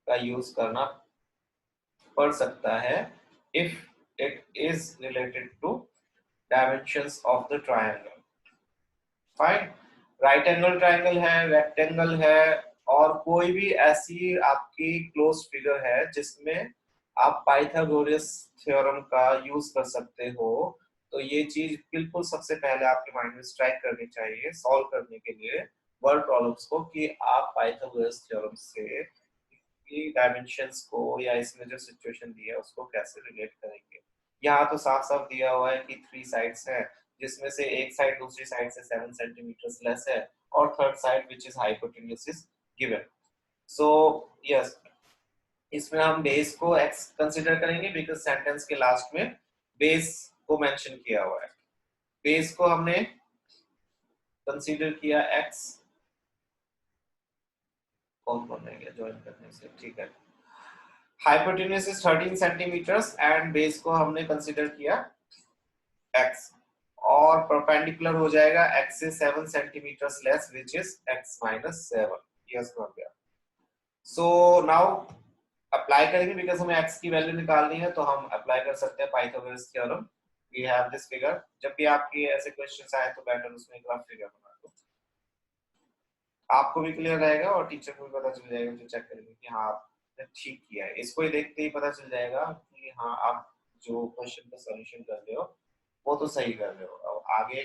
का यूज करना पड़ सकता है if it is related to dimensions of the triangle. Fine, right angle triangle है, रेक्टेंगल है, और कोई भी ऐसी आपकी क्लोज फिगर है जिसमें आप पाइथागोरस थ्योरम का यूज कर सकते हो, तो ये चीज बिल्कुल सबसे पहले आपके माइंड में स्ट्राइक करनी चाहिए सॉल्व करने के लिए वर्ड प्रॉब्लम्स को, कि आप पाइथागोरस थ्योरम से डायमेंशंस को या इसमें जो सिचुएशन दी है उसको कैसे रिलेट करेंगे। यहाँ तो साफ साफ दिया हुआ है कि 3 साइड्स हैं, जिसमें से एक साइड दूसरी साइड से 7 सेंटीमीटर लेस है, और third side which is hypotenuse is given. So yes, इसमें हम बेस को x कंसीडर करेंगे बिकॉज सेंटेंस के लास्ट में बेस को मेंशन किया हुआ है। बेस को हमने कंसीडर किया x, कौन रहेगा ज्वाइन करने से, ठीक है। Hypotenuse is 13 centimetres and base को हमने कंसीडर किया x, और परपेंडिकुलर हो जाएगा x से 7 centimetres less which is x minus 7। Yes हो गया। सो नाउ अप्लाई करेंगे बिकॉज हमें x की वैल्यू निकालनी है, तो हम अप्लाई कर सकते हैं Pythagoras theorem. We have this figure. जब भी आपकी ऐसे क्वेश्चंस आए तो बेटर उसमें एक रफ फिगर बना दो, आपको भी क्लियर रहेगा और टीचर को भी पता चल जाएगा जो चेक करेंगे कि हाँ आपने ठीक किया है। इसको ही देखते ही पता चल जाएगा कि हाँ आप जो क्वेश्चन का सॉल्यूशन कर रहे हो वो तो सही कर रहे हो। अब आगे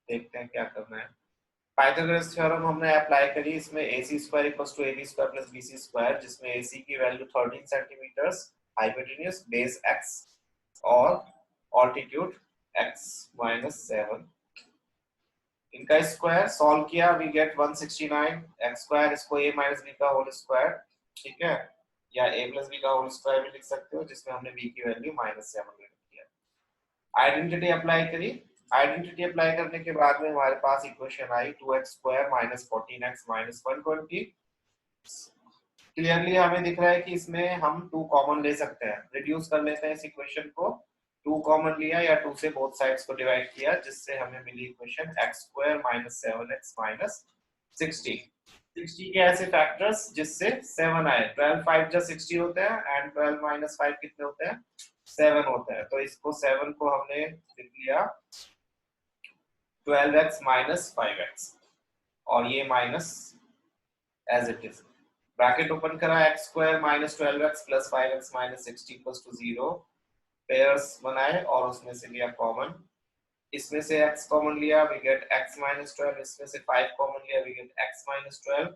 देखते हैं क्या करना है। पाइथागोरस थ्योरम हमने अप्लाई करी, इसमें ac square equals to ab square plus bc square, जिसमें ac की value 13 centimetres, hypotenuse base x और ऑल्टीट्यूड x माइनस 7। इनका स्क्वायर सॉल्व किया, वी गेट 169 x स्क्वायर, इसको a माइनस b का होल स्क्वायर, ठीक है, या a प्लस b का होल स्क्वायर भी लिख सकते हो, जिसमें हमने b की वैल्यू माइनस 7 किया। आइडेंटिटी अप्लाई करी, आइडेंटिटी अप्लाई करने के बाद में हमारे पास इक्वेशन आई 2x square minus 14x minus 120। Clearly हमें दिख रहा है कि इसमें हम 2 कॉमन ले सकते हैं, रिड्यूस कर लेते हैं इस इक्वेशन को, 2 कॉमन लिया या 2 से बोथ साइड्स को डिवाइड किया, जिससे हमें मिली equation x square minus 7x minus 60। 60 के ऐसे फैक्टर्स जिससे 7 आए, 12 5 जा 60 होते हैं एंड 12 माइनस 5 कितने होते हैं, 7 होते हैं। तो इसको 7 को हमने लिख लिया 12x माइनस 5x, और ये minus as it is, bracket open करा, x square minus 12x plus 5x minus 60 equals to 0, pairs बनाए और उसमें से लिया कॉमन, इसमें से x कॉमन लिया, वी गेट x माइनस 12, इसमें से 5 कॉमन लिया, we get x minus 12,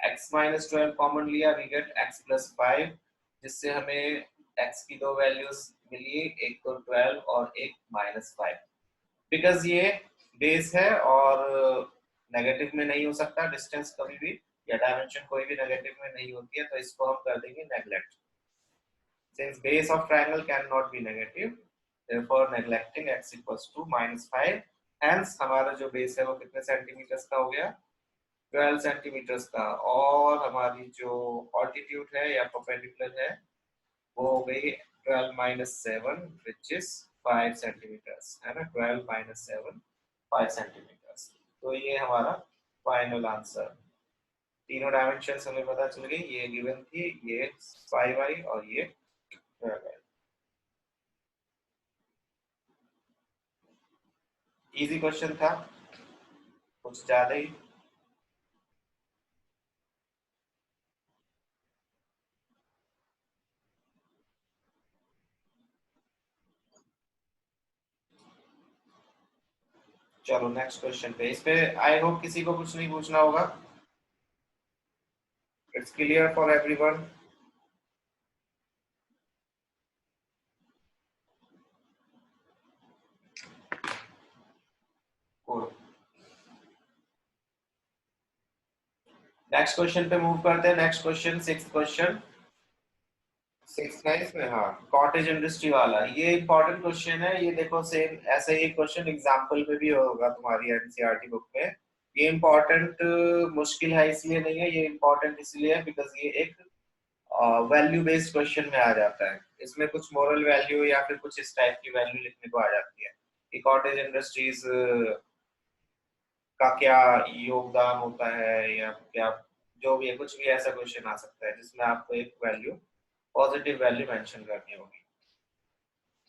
x minus 12 common लिया, वी गेट x प्लस 5, जिससे हमें x की दो वैल्यूज मिली, एक तो 12 और एक माइनस 5। बिकॉज ये बेस है और नेगेटिव में नहीं हो सकता डिस्टेंस कभी भी, या डायमेंशन कोई भी नेगेटिव में नहीं होती है, तो इसको हम कर देंगे neglect. Since base of triangle cannot be negative, therefore neglecting x equals to -5, hence हमारा जो बेस है वो कितने सेंटीमीटर्स का हो गया, 12 सेंटीमीटर्स का, और हमारी जो ऑल्टीट्यूड है या परपेंडिकुलर है वो हो गई 12 माइनस 7 विच इज 5 सेंटीमीटर्स, है ना, 12 माइनस 7 5 सेंटीमीटर्स। तो ये हमारा फाइनल आंसर, तीनों डायमेंशंस हमें पता चल गई, ये गिवन थी, ये 5y और ये 12y। इजी क्वेश्चन था, कुछ ज्यादा ही। चलो नेक्स्ट क्वेश्चन पे, इस पे आई होप किसी को कुछ नहीं पूछना होगा, it's clear for everyone. Next question पे मूव करते हैं। नेक्स्ट क्वेश्चन, सिक्स्थ क्वेश्चन, 6 है इसमें, हाँ, कॉटेज इंडस्ट्री वाला, ये इंपॉर्टेंट क्वेश्चन है। ये देखो सेम ऐसा ही क्वेश्चन एग्जाम्पल में भी होगा तुम्हारी एनसीईआरटी बुक में। ये इंपॉर्टेंट मुश्किल है इसलिए नहीं है, ये इंपॉर्टेंट इसलिए है बिकॉज ये एक वैल्यू बेस्ड क्वेश्चन में आ जाता है। इसमें कुछ मोरल वैल्यू या फिर कुछ इस टाइप की वैल्यू लिखने को आ जाती है कि कॉटेज इंडस्ट्रीज का क्या योगदान होता है, या क्या जो भी है, कुछ भी ऐसा क्वेश्चन आ सकता है जिसमें आपको एक वैल्यू, पॉजिटिव वैल्यू मेंशन करनी होगी।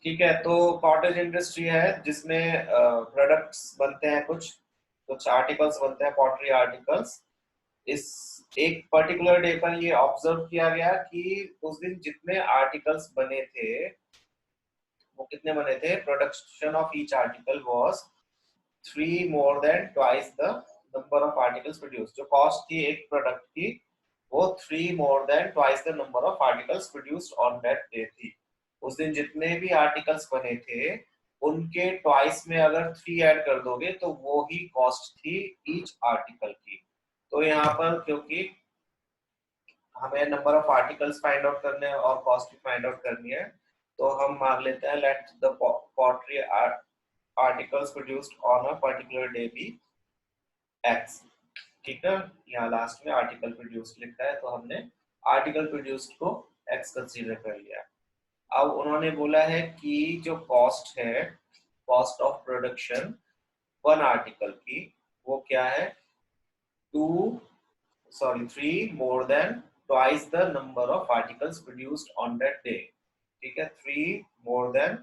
ठीक है, तो कॉटेज इंडस्ट्री है जिसमें प्रोडक्ट्स बनते हैं, कुछ कुछ आर्टिकल्स बनते हैं, पॉटरी आर्टिकल्स। इस एक पर्टिकुलर डे पर ये ऑब्जर्व किया गया कि उस दिन जितने आर्टिकल्स बने थे, वो कितने बने थे, production of each article was 3 more than twice the number of articles produced. जो कॉस्ट थी एक प्रोडक्ट की, वो 3 more than twice the number of articles produced on that day थी। उस दिन जितने भी आर्टिकल्स बने थे उनके ट्वाइस में अगर 3 ऐड कर दोगे तो वो ही कॉस्ट थी ईच आर्टिकल की। तो यहाँ पर क्योंकि हमें number of articles find out करने हैं और कॉस्ट भी फाइंड आउट करनी है, तो हम मान लेते हैं let the pottery articles produced on a particular day be x. ठीक है, यहाँ लास्ट में आर्टिकल प्रोड्यूस्ड लिखा है तो हमने आर्टिकल प्रोड्यूस्ड को एक्स कंसीडर कर लिया। अब उन्होंने बोला है कि जो कॉस्ट है, cost of production one article की, वो क्या है, 3 more than twice the number of articles produced on that day। ठीक है, 3 more than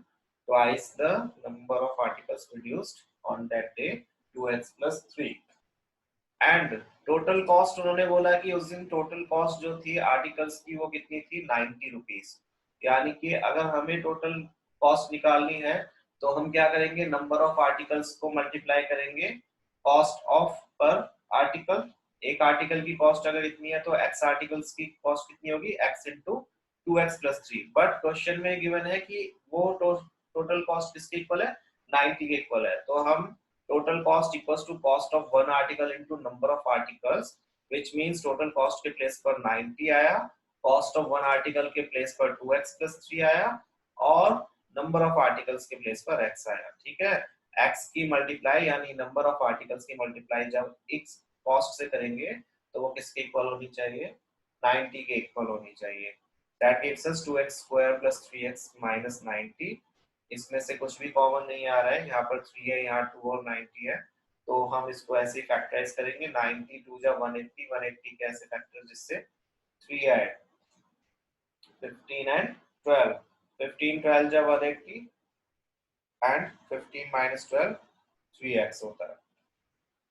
twice the number of articles produced on that day, 2x plus 3। And total cost उन्होंने बोला कि उस दिन टोटल कॉस्ट जो थी आर्टिकल्स की वो कितनी थी, 90 रुपीज। यानी कि अगर हमें टोटल कॉस्ट निकालनी है तो हम क्या करेंगे, नंबर ऑफ आर्टिकल्स को मल्टीप्लाई करेंगे कॉस्ट ऑफ पर आर्टिकल। एक आर्टिकल की कॉस्ट अगर इतनी है तो एक्स आर्टिकल्स की कॉस्ट कितनी होगी, x into 2x plus 3। But question में गिवन है कि वो टोटल कॉस्ट किसके इक्वल है, 90 के इक्वल है। तो हम total cost equals to cost of one article into number of articles, which means total cost के प्लेस पर 90 आया, cost of one article के प्लेस पर 2x plus 3 आया, और number of articles के प्लेस पर x आया। ठीक है, x की मल्टीप्लाई यानी number of articles की मल्टीप्लाई जब x cost से करेंगे तो वो किसके इक्वल होनी चाहिए, 90 के इक्वल होनी चाहिए। That gives us 2x square plus 3x minus 90। इसमें से कुछ भी कॉमन नहीं आ रहा है, यहाँ पर 3 है, यहाँ 2 और 90 है, तो हम इसको ऐसे ही फैक्टराइज करेंगे। 90 2 जा 180, 180 के ऐसे फैक्टर जिससे 3 आए, 15 एंड 12, 15 12 जा 180 एंड 15 माइनस 12 3x होता है।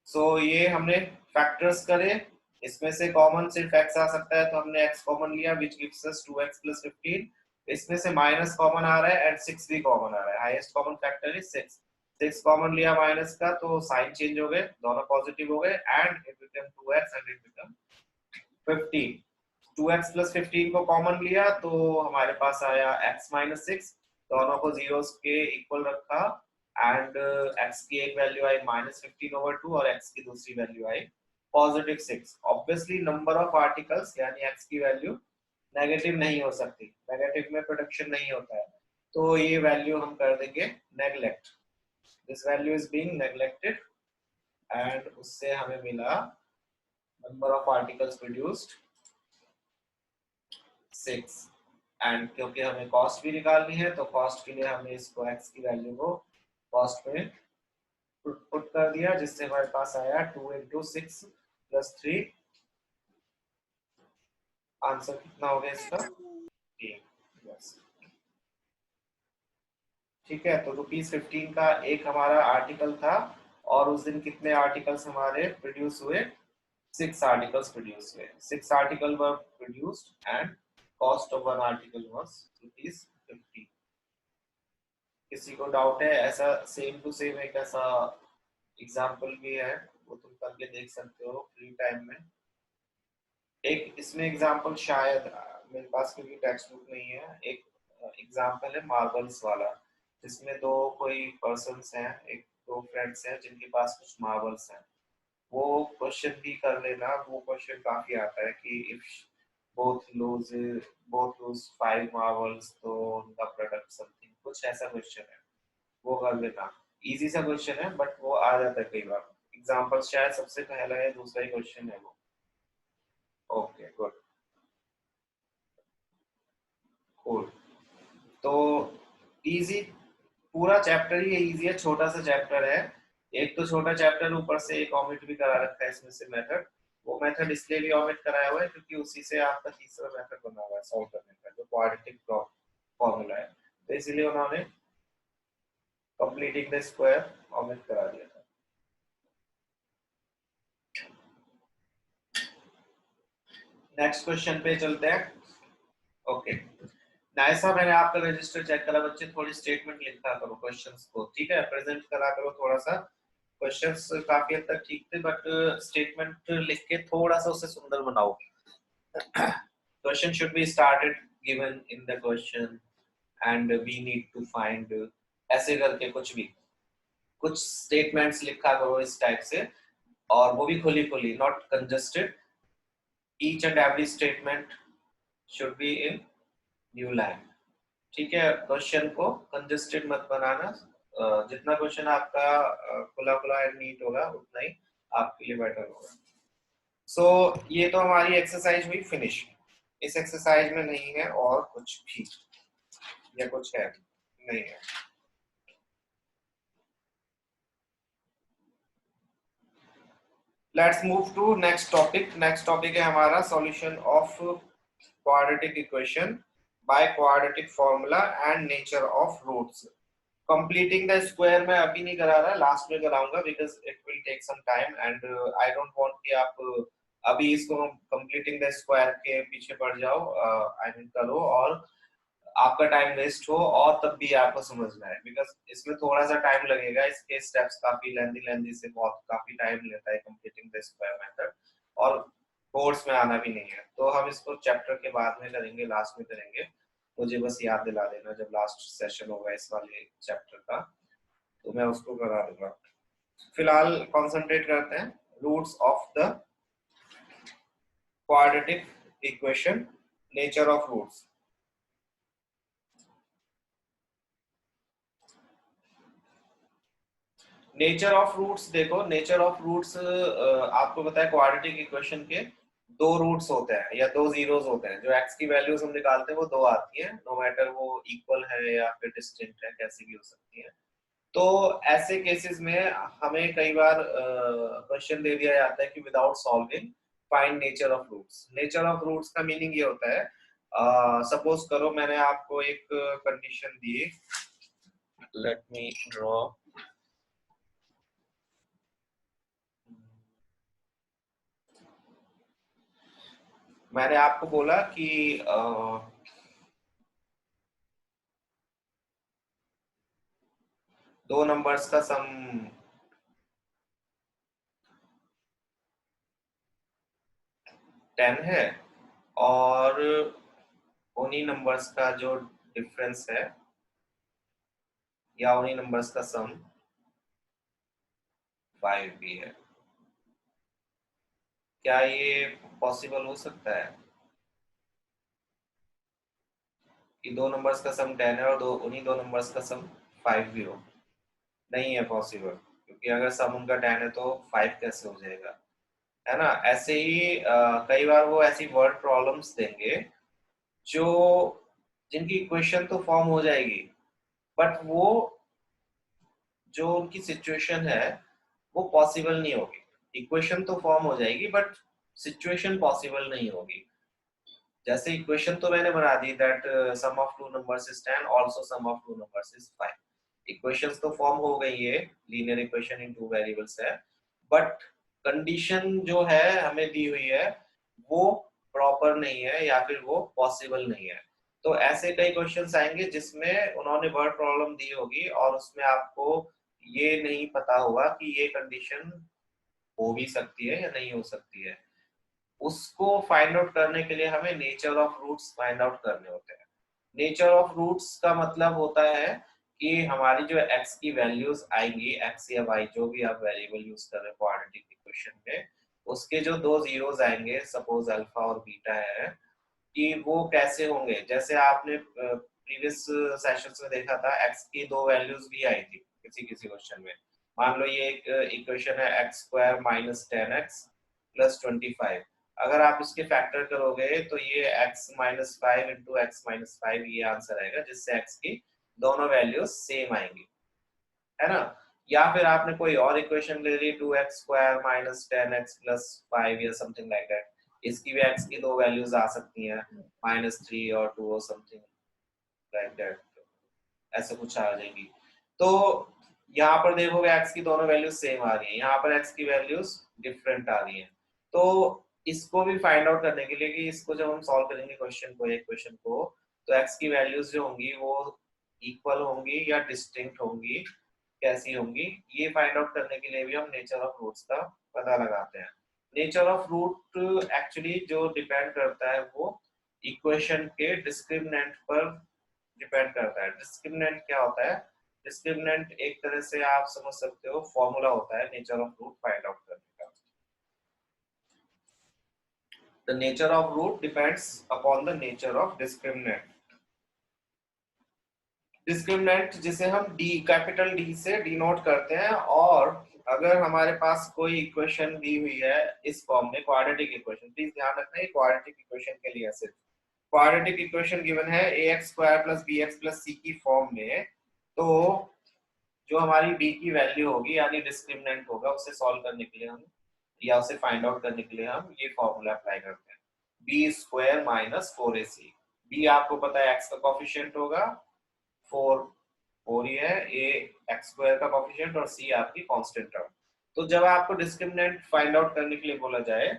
सो ये हमने फैक्टर्स करे, इसमें से कॉमन सिर्फ x आ सकता है तो हमने x कॉमन लिया, which gives us 2x plus 15। इसमें से माइनस कॉमन आ रहा है एंड 6 भी कॉमन आ रहा है, highest common factor is 6। 6 common लिया माइनस का तो साइन चेंज हो गए, दोनों पॉजिटिव हो गए and it become 2x and it become 15। 2x plus 15 को कॉमन लिया तो हमारे पास आया x minus 6, दोनों को जीरोस के इक्वल रखा एंड x की एक वैल्यू आई -15/2 और x की दूसरी value I +6। Obviously number of articles यानी x की वैल्यू नेगेटिव नहीं हो सकती, नेगेटिव में प्रोडक्शन नहीं होता है, तो ये वैल्यू हम कर देंगे neglect, this value is being neglected and उससे हमें मिला number of articles produced 6। And क्योंकि हमें कॉस्ट भी निकालनी है तो कॉस्ट के लिए हमने इसको x की वैल्यू को कॉस्ट में पुट कर दिया, जिससे हमारे पास आया 2 into 6 plus 3। आंसर कितना हो गया इसका, 3। ठीक है, तो ₹15 का एक हमारा आर्टिकल था और उस दिन कितने आर्टिकल्स हमारे प्रोड्यूस हुए, 6 आर्टिकल्स प्रोड्यूस हुए, 6 article were produced and cost of one article was ₹15। किसी को डाउट है, ऐसा सेम टू सेम एक ऐसा एग्जांपल भी है, वो तुम करके देख सकते हो फ्री टाइम में। एक इसमें एग्जांपल शायद मेरे पास क्योंकि टेक्स्ट बुक नहीं है, एक एग्जांपल है मार्बल्स वाला, जिसमें दो कोई पर्सन्स हैं, एक दो फ्रेंड्स हैं जिनके पास कुछ मार्बल्स हैं। वो क्वेश्चन भी कर लेना, वो क्वेश्चन काफी आता है कि if both lose both lose 5 marbles तो उनका प्रोडक्ट समथिंग, कुछ ऐसा क्वेश्चन है, वो कर लेना। इजी सा क्वेश्चन है बट वो आ जाता है कई बार, एग्जांपल शायद सबसे पहला है, दूसरा ही क्वेश्चन है वो। Okay good, cool. तो इजी, पूरा चैप्टर ही इजी है, छोटा सा चैप्टर है। एक तो छोटा चैप्टर ऊपर से एक ऑमिट भी करा रखा है इसमें से मेथड, वो मेथड इसलिए भी ऑमिट कराया हुआ है क्योंकि उसी से आपका तीसरा मेथड बना हुआ है सॉल्व करने का, जो क्वाड्रेटिक फॉर्मूला है, तो इसीलिए उन्होंने कंप्लीटिंग द स्क्वायर ऑमिट करा दिया था। नेक्स्ट क्वेश्चन पे चलते हैं। ओके, ऐसा मैंने आपका रजिस्टर चेक करा बच्चे, थोड़ी स्टेटमेंट लिखा करो क्वेश्चंस को, ठीक है, प्रेजेंट करा करो थोड़ा सा। क्वेश्चंस काफी हद तक ठीक थे बट स्टेटमेंट लिख के थोड़ा सा उसे सुंदर बनाओ। Question should be started given in the question and we need to find, ऐसे करके कुछ स्टेटमेंट्स लिखा करो इस टाइप से, और वो भी खुली खुली, not congested. Each and every statement should be in new line, ठीक है। क्वेश्चन को कंजस्टेड मत बनाना, जितना क्वेश्चन आपका खुला खुला एंड नीट होगा उतना ही आपके लिए बेटर होगा। सो ये तो हमारी एक्सरसाइज हुई फिनिश। इस एक्सरसाइज में नहीं है और कुछ भी, या कुछ है नहीं है। Let's move to next topic. Next topic है हमारा solution of quadratic equation by quadratic formula and nature of roots. Completing the square मैं अभी नहीं करा रहा, लास्ट में कराऊंगा because it will take some time and I don't want कि आप अभी इसको कंप्लीटिंग द स्क्वायर के पीछे पड़ जाओ, आई मीन करो और आपका टाइम वेस्ट हो और तब भी आपको समझ में आए, बिकॉज इसमें थोड़ा सा टाइम लगेगा। इसके स्टेप्स काफी लेंदी से बहुत काफी टाइम लेता है कंप्लीटिंग द स्क्वायर मेथड, और कोर्स में आना भी नहीं है, तो हम इसको चैप्टर के बाद में करेंगे, लास्ट में करेंगे। मुझे बस याद दिला देना जब लास्ट सेशन होगा इस वाले चैप्टर का, तो मैं उसको करा दूंगा। फिलहाल कॉन्सेंट्रेट करते हैं roots of the quadratic equation, nature of roots. Nature of roots देखो, नेचर ऑफ रूट्स आपको पता है क्वाड्रेटिक इक्वेशन के दो रूट्स होते हैं या दो जीरोस होते हैं। जो एक्स की वैल्यूज हम निकालते हैं वो दो आती है, नो मैटर वो इक्वल है या फिर डिस्टिंक्ट है, कैसी भी हो सकती है। तो ऐसे केसेस में हमें कई बार क्वेश्चन दे दिया जाता है कि without solving find nature of roots. Nature of roots का मीनिंग ये होता है, सपोज करो मैंने आपको एक कंडीशन दी, लेट मी ड्रॉ, मैंने आपको बोला कि दो नंबर्स का सम 10 है और उन्हीं नंबर्स का जो डिफरेंस है या उन्हीं नंबर्स का सम 5 भी है। क्या ये पॉसिबल हो सकता है कि दो नंबर्स का सम 10 है और उन्हीं दो नंबर्स का सम 5 भी हो? नहीं है पॉसिबल, क्योंकि अगर सम उनका 10 है तो 5 कैसे हो जाएगा, है ना। ऐसे ही कई बार वो ऐसी वर्ड प्रॉब्लम्स देंगे जो जिनकी इक्वेशन तो फॉर्म हो जाएगी, बट वो जो उनकी सिचुएशन है वो पॉसिबल नहीं होगी। इक्वेशन तो फॉर्म हो जाएगी बट सिचुएशन पॉसिबल नहीं होगी। जैसे इक्वेशन तो मैंने बना दी that sum of two numbers is 10, also sum of two numbers is 5। Equations तो फॉर्म हो गई है, linear equation in two variables है, बट कंडीशन जो है हमें दी हुई है वो प्रॉपर नहीं है या फिर वो पॉसिबल नहीं है। तो ऐसे कई क्वेश्चंस आएंगे जिसमें उन्होंने वर्ड प्रॉब्लम दी होगी और उसमें आपको ये नहीं पता होगा कि ये कंडीशन हो भी सकती है या नहीं हो सकती है। उसको फाइंड आउट करने के लिए हमें nature of roots find out करने होते हैं। नेचर ऑफ रूट्स का मतलब होता है कि हमारी जो x की वैल्यूज आएंगी, x या y जो भी आप वेरिएबल यूज कर रहे हैं क्वाड्रेटिक इक्वेशन में, उसके जो दो जीरोस आएंगे, सपोज अल्फा और बीटा है, कि वो कैसे होंगे। जैसे आपने प्रीवियस सेशंस में देखा था x की दो वैल्यूज भी आई थी किसी किसी क्वेश्चन में। मान लो ये एक इक्वेशन है x square minus 10x plus 25। अगर आप इसके फैक्टर करोगे तो ये x minus 5 into x minus 5 ये आंसर आएगा, जिससे x की दोनों वैल्यूज सेम आएंगी, है ना। या फिर आपने कोई और इक्वेशन ले ली 2x² माइनस 10x प्लस 5 या समथिंग लाइक दैट, इसकी भी x की दो वैल्यूज आ सकती हैं -3 और 2 और समथिंग लाइक दैट, ऐसे कुछ आ जाएंगी। तो यहाँ पर देखोगे x की दोनों वैल्यूज सेम आ रही हैं, यहाँ पर x की वैल्यूज डिफरेंट आ रही हैं। तो इसको भी फाइंड आउट करने के लिए कि इसको जब हम सॉल्व करेंगे क्वेश्चन को, एक क्वेश्चन को, तो x की वैल्यूज जो होंगी वो इक्वल होंगी या डिस्टिंक्ट होंगी, कैसी होंगी, ये फाइंड आउट करने के लिए भी हम नेचर ऑफ रूट्स का पता लगाते हैं। नेचर ऑफ रूट एक्चुअली जो डिपेंड करता है वो इक्वेशन के डिस्क्रिमिनेंट पर डिपेंड करता है। डिस्क्रिमिनेंट क्या होता है? डिस्क्रिमिनेंट एक तरह से आप समझ सकते हो फॉर्मूला होता है nature of root find out करने का। The nature of root depends upon the nature of discriminant. Discriminant जिसे हम डी, कैपिटल डी से डिनोट करते हैं, और अगर हमारे पास कोई इक्वेशन दी हुई है इस फॉर्म में, क्वाड्रेटिक इक्वेशन, प्लीज ध्यान रखना है क्वाड्रेटिक इक्वेशन के लिए सिर्फ क्वाड्रेटिक इक्वेशन गिवन है ax² + bx + c की फॉर्म में, तो जो हमारी b की वैल्यू होगी यानी डिस्क्रिमिनेंट होगा, उसे सॉल्व करने के लिए हम, या उसे फाइंड आउट करने के लिए हम ये फॉर्मूला अप्लाई करते हैं, b² - 4ac। b आपको पता है x का कोएफिशिएंट होगा 4, 4 ही है, a x² का कोएफिशिएंट और c आपकी कांस्टेंट टर्म। तो जब आपको डिस्क्रिमिनेंट फाइंड आउट करने के लिए बोला जाए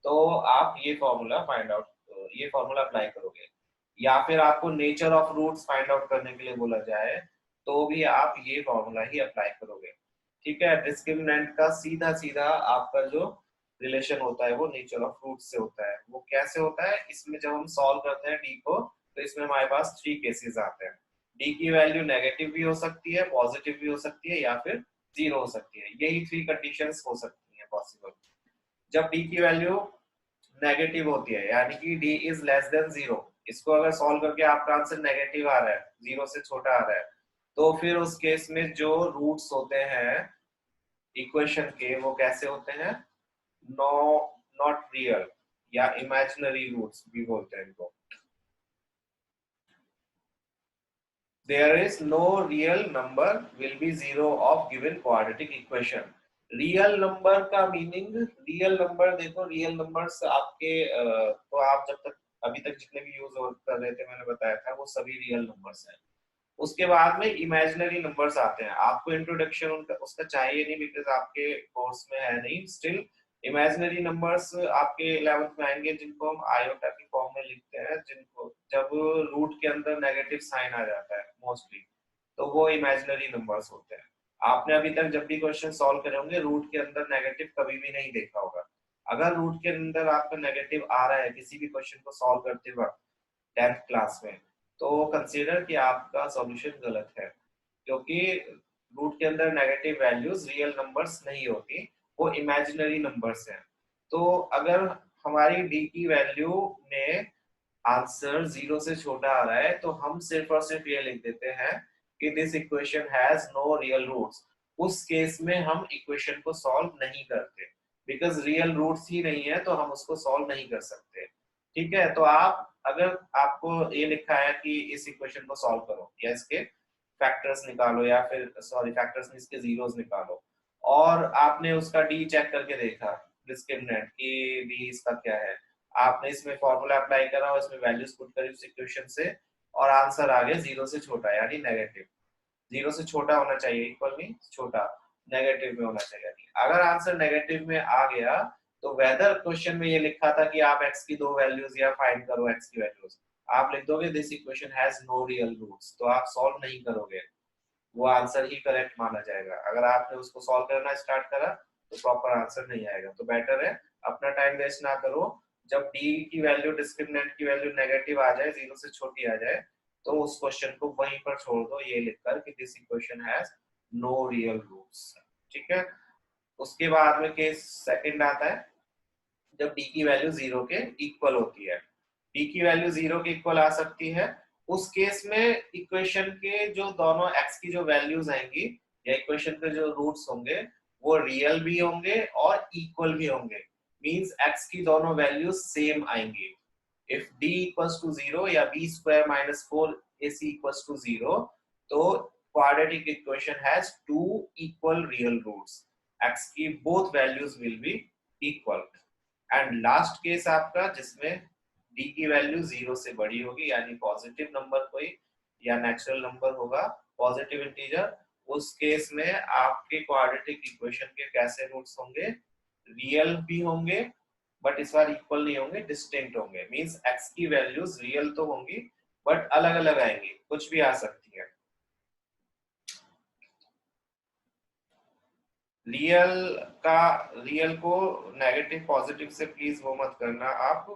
तो आप ये फॉर्मूला फाइंड आउट, ये फॉर्मूला अप्लाई करोगे, या फिर आपको nature of roots find out करने के लिए बोला जाए तो भी आप ये फॉर्मूला ही अप्लाई करोगे। ठीक है, डिस्क्रिमिनेंट का सीधा सीधा आपका जो रिलेशन होता है वो नेचर ऑफ रूट से होता है। वो कैसे होता है? इसमें जब हम सॉल्व करते हैं डी को, तो इसमें हमारे पास 3 केसेस आते हैं। डी की वैल्यू नेगेटिव भी हो सकती है, पॉजिटिव भी हो सकती है, या फिर 0 हो सकती है। यही 3 कंडीशंस हो सकती हैं पॉसिबल। जब डी की वैल्यू नेगेटिव होती है यानी कि d इज लेस देन 0, इसको अगर सॉल्व करके आपका आंसर नेगेटिव आ रहा है, 0 से छोटा आ रहा है, तो फिर उस केस में जो रूट्स होते हैं इक्वेशन के वो कैसे होते हैं? नो, नॉट रियल या इमेजिनरी रूट्स भी बोलते हैं इनको। There is no real number will be zero of given quadratic equation. Real number का मीनिंग, रियल नंबर देखो, रियल नंबर्स आपके तो आप जब तक अभी तक जितने भी यूज कर रहे थे मैंने बताया था वो सभी रियल नंबर्स हैं। उसके बाद में इमेजिनरी नंबर्स आते हैं, आपको इंट्रोडक्शन उनका उसका चाहिए नहीं बिकॉज आपके कोर्स में है नहीं। स्टिल इमेजिनरी नंबर्स आपके 11th में आएंगे जिनको हम आयोटा की फॉर्म में लिखते हैं, जिनको जब रूट के अंदर नेगेटिव साइन आ जाता है मोस्टली, तो वो इमेजिनरी नंबर्स होते हैं। आपने अभी तक जब भी क्वेश्चन सॉल्व करे होंगे रूट के अंदर नेगेटिव कभी भी नहीं देखा होगा। अगर रूट के अंदर आपका नेगेटिव आ रहा है किसी भी क्वेश्चन को सॉल्व करते वक्त 10th क्लास में, तो कंसीडर कि आपका सॉल्यूशन गलत है, क्योंकि रूट के अंदर नेगेटिव वैल्यूज रियल नंबर्स नहीं होती, वो इमेजिनरी नंबर्स हैं। तो अगर हमारी डी की वैल्यू में आंसर 0 से छोटा आ रहा है तो हम सिर्फ और सिर्फ ये लिख देते हैं कि this equation has no real roots. उस केस में हम इक्वेशन को सॉल्व नहीं करते, बिकॉज रियल रूट्स ही नहीं है तो हम उसको सॉल्व नहीं कर सकते। ठीक है, तो आप अगर आपको ये लिखा है कि इस इक्वेशन को सॉल्व करो या इसके फैक्टर्स निकालो, या फिर सॉरी फैक्टर्स नहीं, इसके जीरोस निकालो, और आपने उसका डी चेक करके देखा डिस्क्रिमिनेंट कि डी इसका क्या है, आपने इसमें फॉर्मूला अप्लाई करा और इसमें वैल्यूज पुट करी उस इक्वेशन से, और आंसर आ गया 0 से छोटा यानी नेगेटिव। 0 से छोटा होना चाहिए, इक्वल नहीं, छोटा, नेगेटिव में होना चाहिए। अगर आंसर नेगेटिव में आ गया तो वेदर क्वेश्चन में ये लिखा था कि आप x की दो वैल्यूज या फाइंड करो x की वैल्यूज, आप लिख दोगे this equation has no real roots, तो आप सॉल्व नहीं करोगे, वो आंसर ही करेक्ट माना जाएगा। अगर आपने उसको सॉल्व करना स्टार्ट करा तो प्रॉपर आंसर नहीं आएगा। तो बेटर है अपना टाइम वेस्ट ना करो, जब d की वैल्यू, डिस्क्रिमिनेंट की वैल्यू नेगेटिव आ जाए, 0 से छोटी आ जाए, तो उस क्वेश्चन को वहीं पर छोड़ दो ये लिखकर कि this equation has no real roots. ठीक है, उसके बाद में केस सेकंड आता है जब d की वैल्यू 0 के इक्वल होती है। d की वैल्यू 0 के इक्वल आ सकती है, उस केस में इक्वेशन के जो दोनों x की जो वैल्यूज आएंगी या इक्वेशन के जो रूट्स होंगे वो रियल भी होंगे और इक्वल भी होंगे, मींस x की दोनों वैल्यूज सेम आएंगी। इफ d equals to 0 या b² - 4ac equals to 0, तो quadratic equation has two equal real roots, x की both values will be equal. And last case आपका जिसमें d की वैल्यू 0 से बड़ी होगी, यानी पॉजिटिव नंबर कोई या नेचुरल नंबर होगा, पॉजिटिव इंटीजर, उस केस में आपके क्वाड्रेटिक इक्वेशन के कैसे रूट्स होंगे, रियल भी होंगे बट इस बार इक्वल नहीं होंगे, डिस्टिंक्ट होंगे. मींस x की वैल्यूज रियल तो होंगी बट अलग अलग आएंगी, कुछ भी आ सकती है. रियल को नेगेटिव पॉजिटिव से प्लीज वो मत करना आप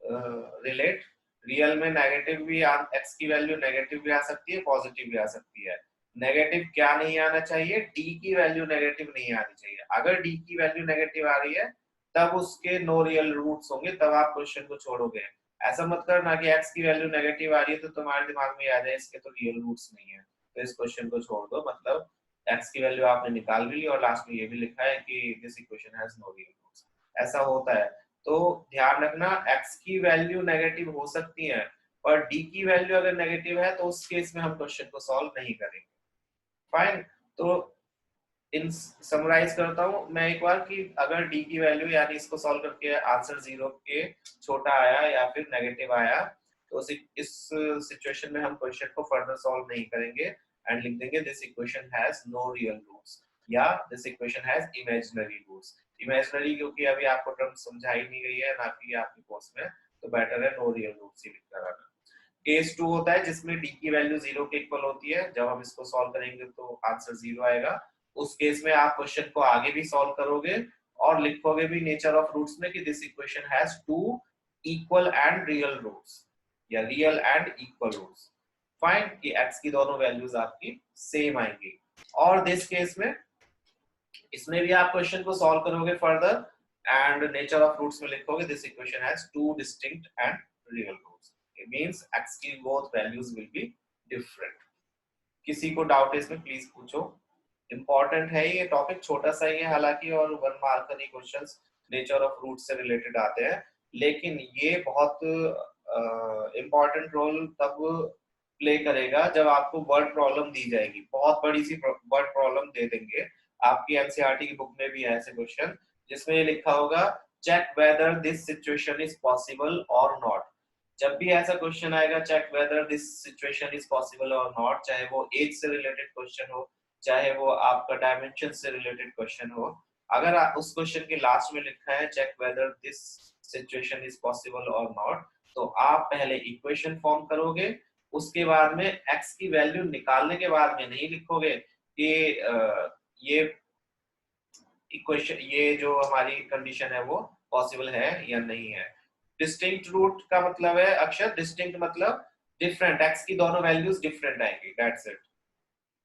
रिलेट. रियल में नेगेटिव भी x की वैल्यू नेगेटिव भी आ सकती है, पॉजिटिव भी आ सकती है. नेगेटिव क्या नहीं आना चाहिए, d की वैल्यू नेगेटिव नहीं आनी चाहिए. अगर d की वैल्यू नेगेटिव आ रही है तब उसके नो रियल रूट्स होंगे, तब आप क्वेश्चन को छोड़ोगे. ऐसा मत करना कि x की वैल्यू नेगेटिव आ रही है तो तुम्हारे दिमाग में आ जाए इसके तो रियल रूट्स नहीं है, तो इस क्वेश्चन को छोड़ दो. मतलब x की वैल्यू आपने निकाल भी ली और लास्ट में ये भी लिखा है कि this equation has no real roots. ऐसा होता है, तो ध्यान रखना x की वैल्यू नेगेटिव हो सकती है और d की वैल्यू अगर नेगेटिव है तो उस केस में हम क्वेश्चन को सॉल्व नहीं करेंगे. फाइन. तो इन समराइज करता हूं मैं एक बार कि अगर d की वैल्यू यानी इसको सॉल्व करके आंसर 0 के छोटा आया या फिर नेगेटिव आया तो इस सिचुएशन में हम क्वेश्चन को फर्दर सॉल्व नहीं करेंगे एंड लिख देंगे this equation has no real roots या this equation has imaginary roots. Imaginary क्योंकि अभी आपको टर्म समझाई नहीं गई है ना कि आपकी कोर्स में, तो बेटर है नो रियल रूट्स ही लिखकर आना. केस 2 होता है जिसमें d की वैल्यू 0 के इक्वल होती है. जब हम इसको सॉल्व करेंगे तो आंसर 0 आएगा. उस केस में आप क्वेश्चन को आगे भी सॉल्व करोगे और लिखोगे भी नेचर ऑफ रूट्स में कि this equation has two equal and real roots या real and equal roots. Fine कि x की दोनों वैल्यूज आपकी सेम आएंगी. और दिस केस में इसमें भी आप क्वेश्चन को सॉल्व करोगे further and nature of roots में लिखोगे this equation has two distinct and real roots. It means x की both values will be different. किसी को डाउट है इसमें प्लीज पूछो. इंपॉर्टेंट है ये टॉपिक, छोटा सा ही है हालांकि और 1 मार्क का क्वेश्चंस नेचर ऑफ रूट से रिलेटेड आते हैं, लेकिन ये बहुत इंपॉर्टेंट रोल तब प्ले करेगा जब आपको वर्ड प्रॉब्लम दी जाएगी. बहुत बड़ी सी वर्ड प्रॉब्लम दे देंगे. आपकी एनसीईआरटी की बुक में भी है ऐसे क्वेश्चन जिसमें ये लिखा होगा check whether this situation is possible or not. जब भी ऐसा क्वेश्चन आएगा check whether this situation is possible or not, चाहे वो एज से रिलेटेड क्वेश्चन हो चाहे वो आपका डायमेंशन से रिलेटेड क्वेश्चन हो, अगर उस क्वेश्चन के लास्ट में लिखा है check whether this situation is possible or not, तो आप पहले इक्वेशन फॉर्म करोगे, उसके बाद में x की वैल्यू निकालने के बाद में नहीं लिखोगे कि ये इक्वेशन ये जो हमारी कंडीशन है वो पॉसिबल है या नहीं है. डिस्टिंक्ट रूट का मतलब है अक्षर, डिस्टिंक्ट मतलब डिफरेंट, x की दोनों वैल्यूज डिफरेंट आएंगी, दैट्स इट.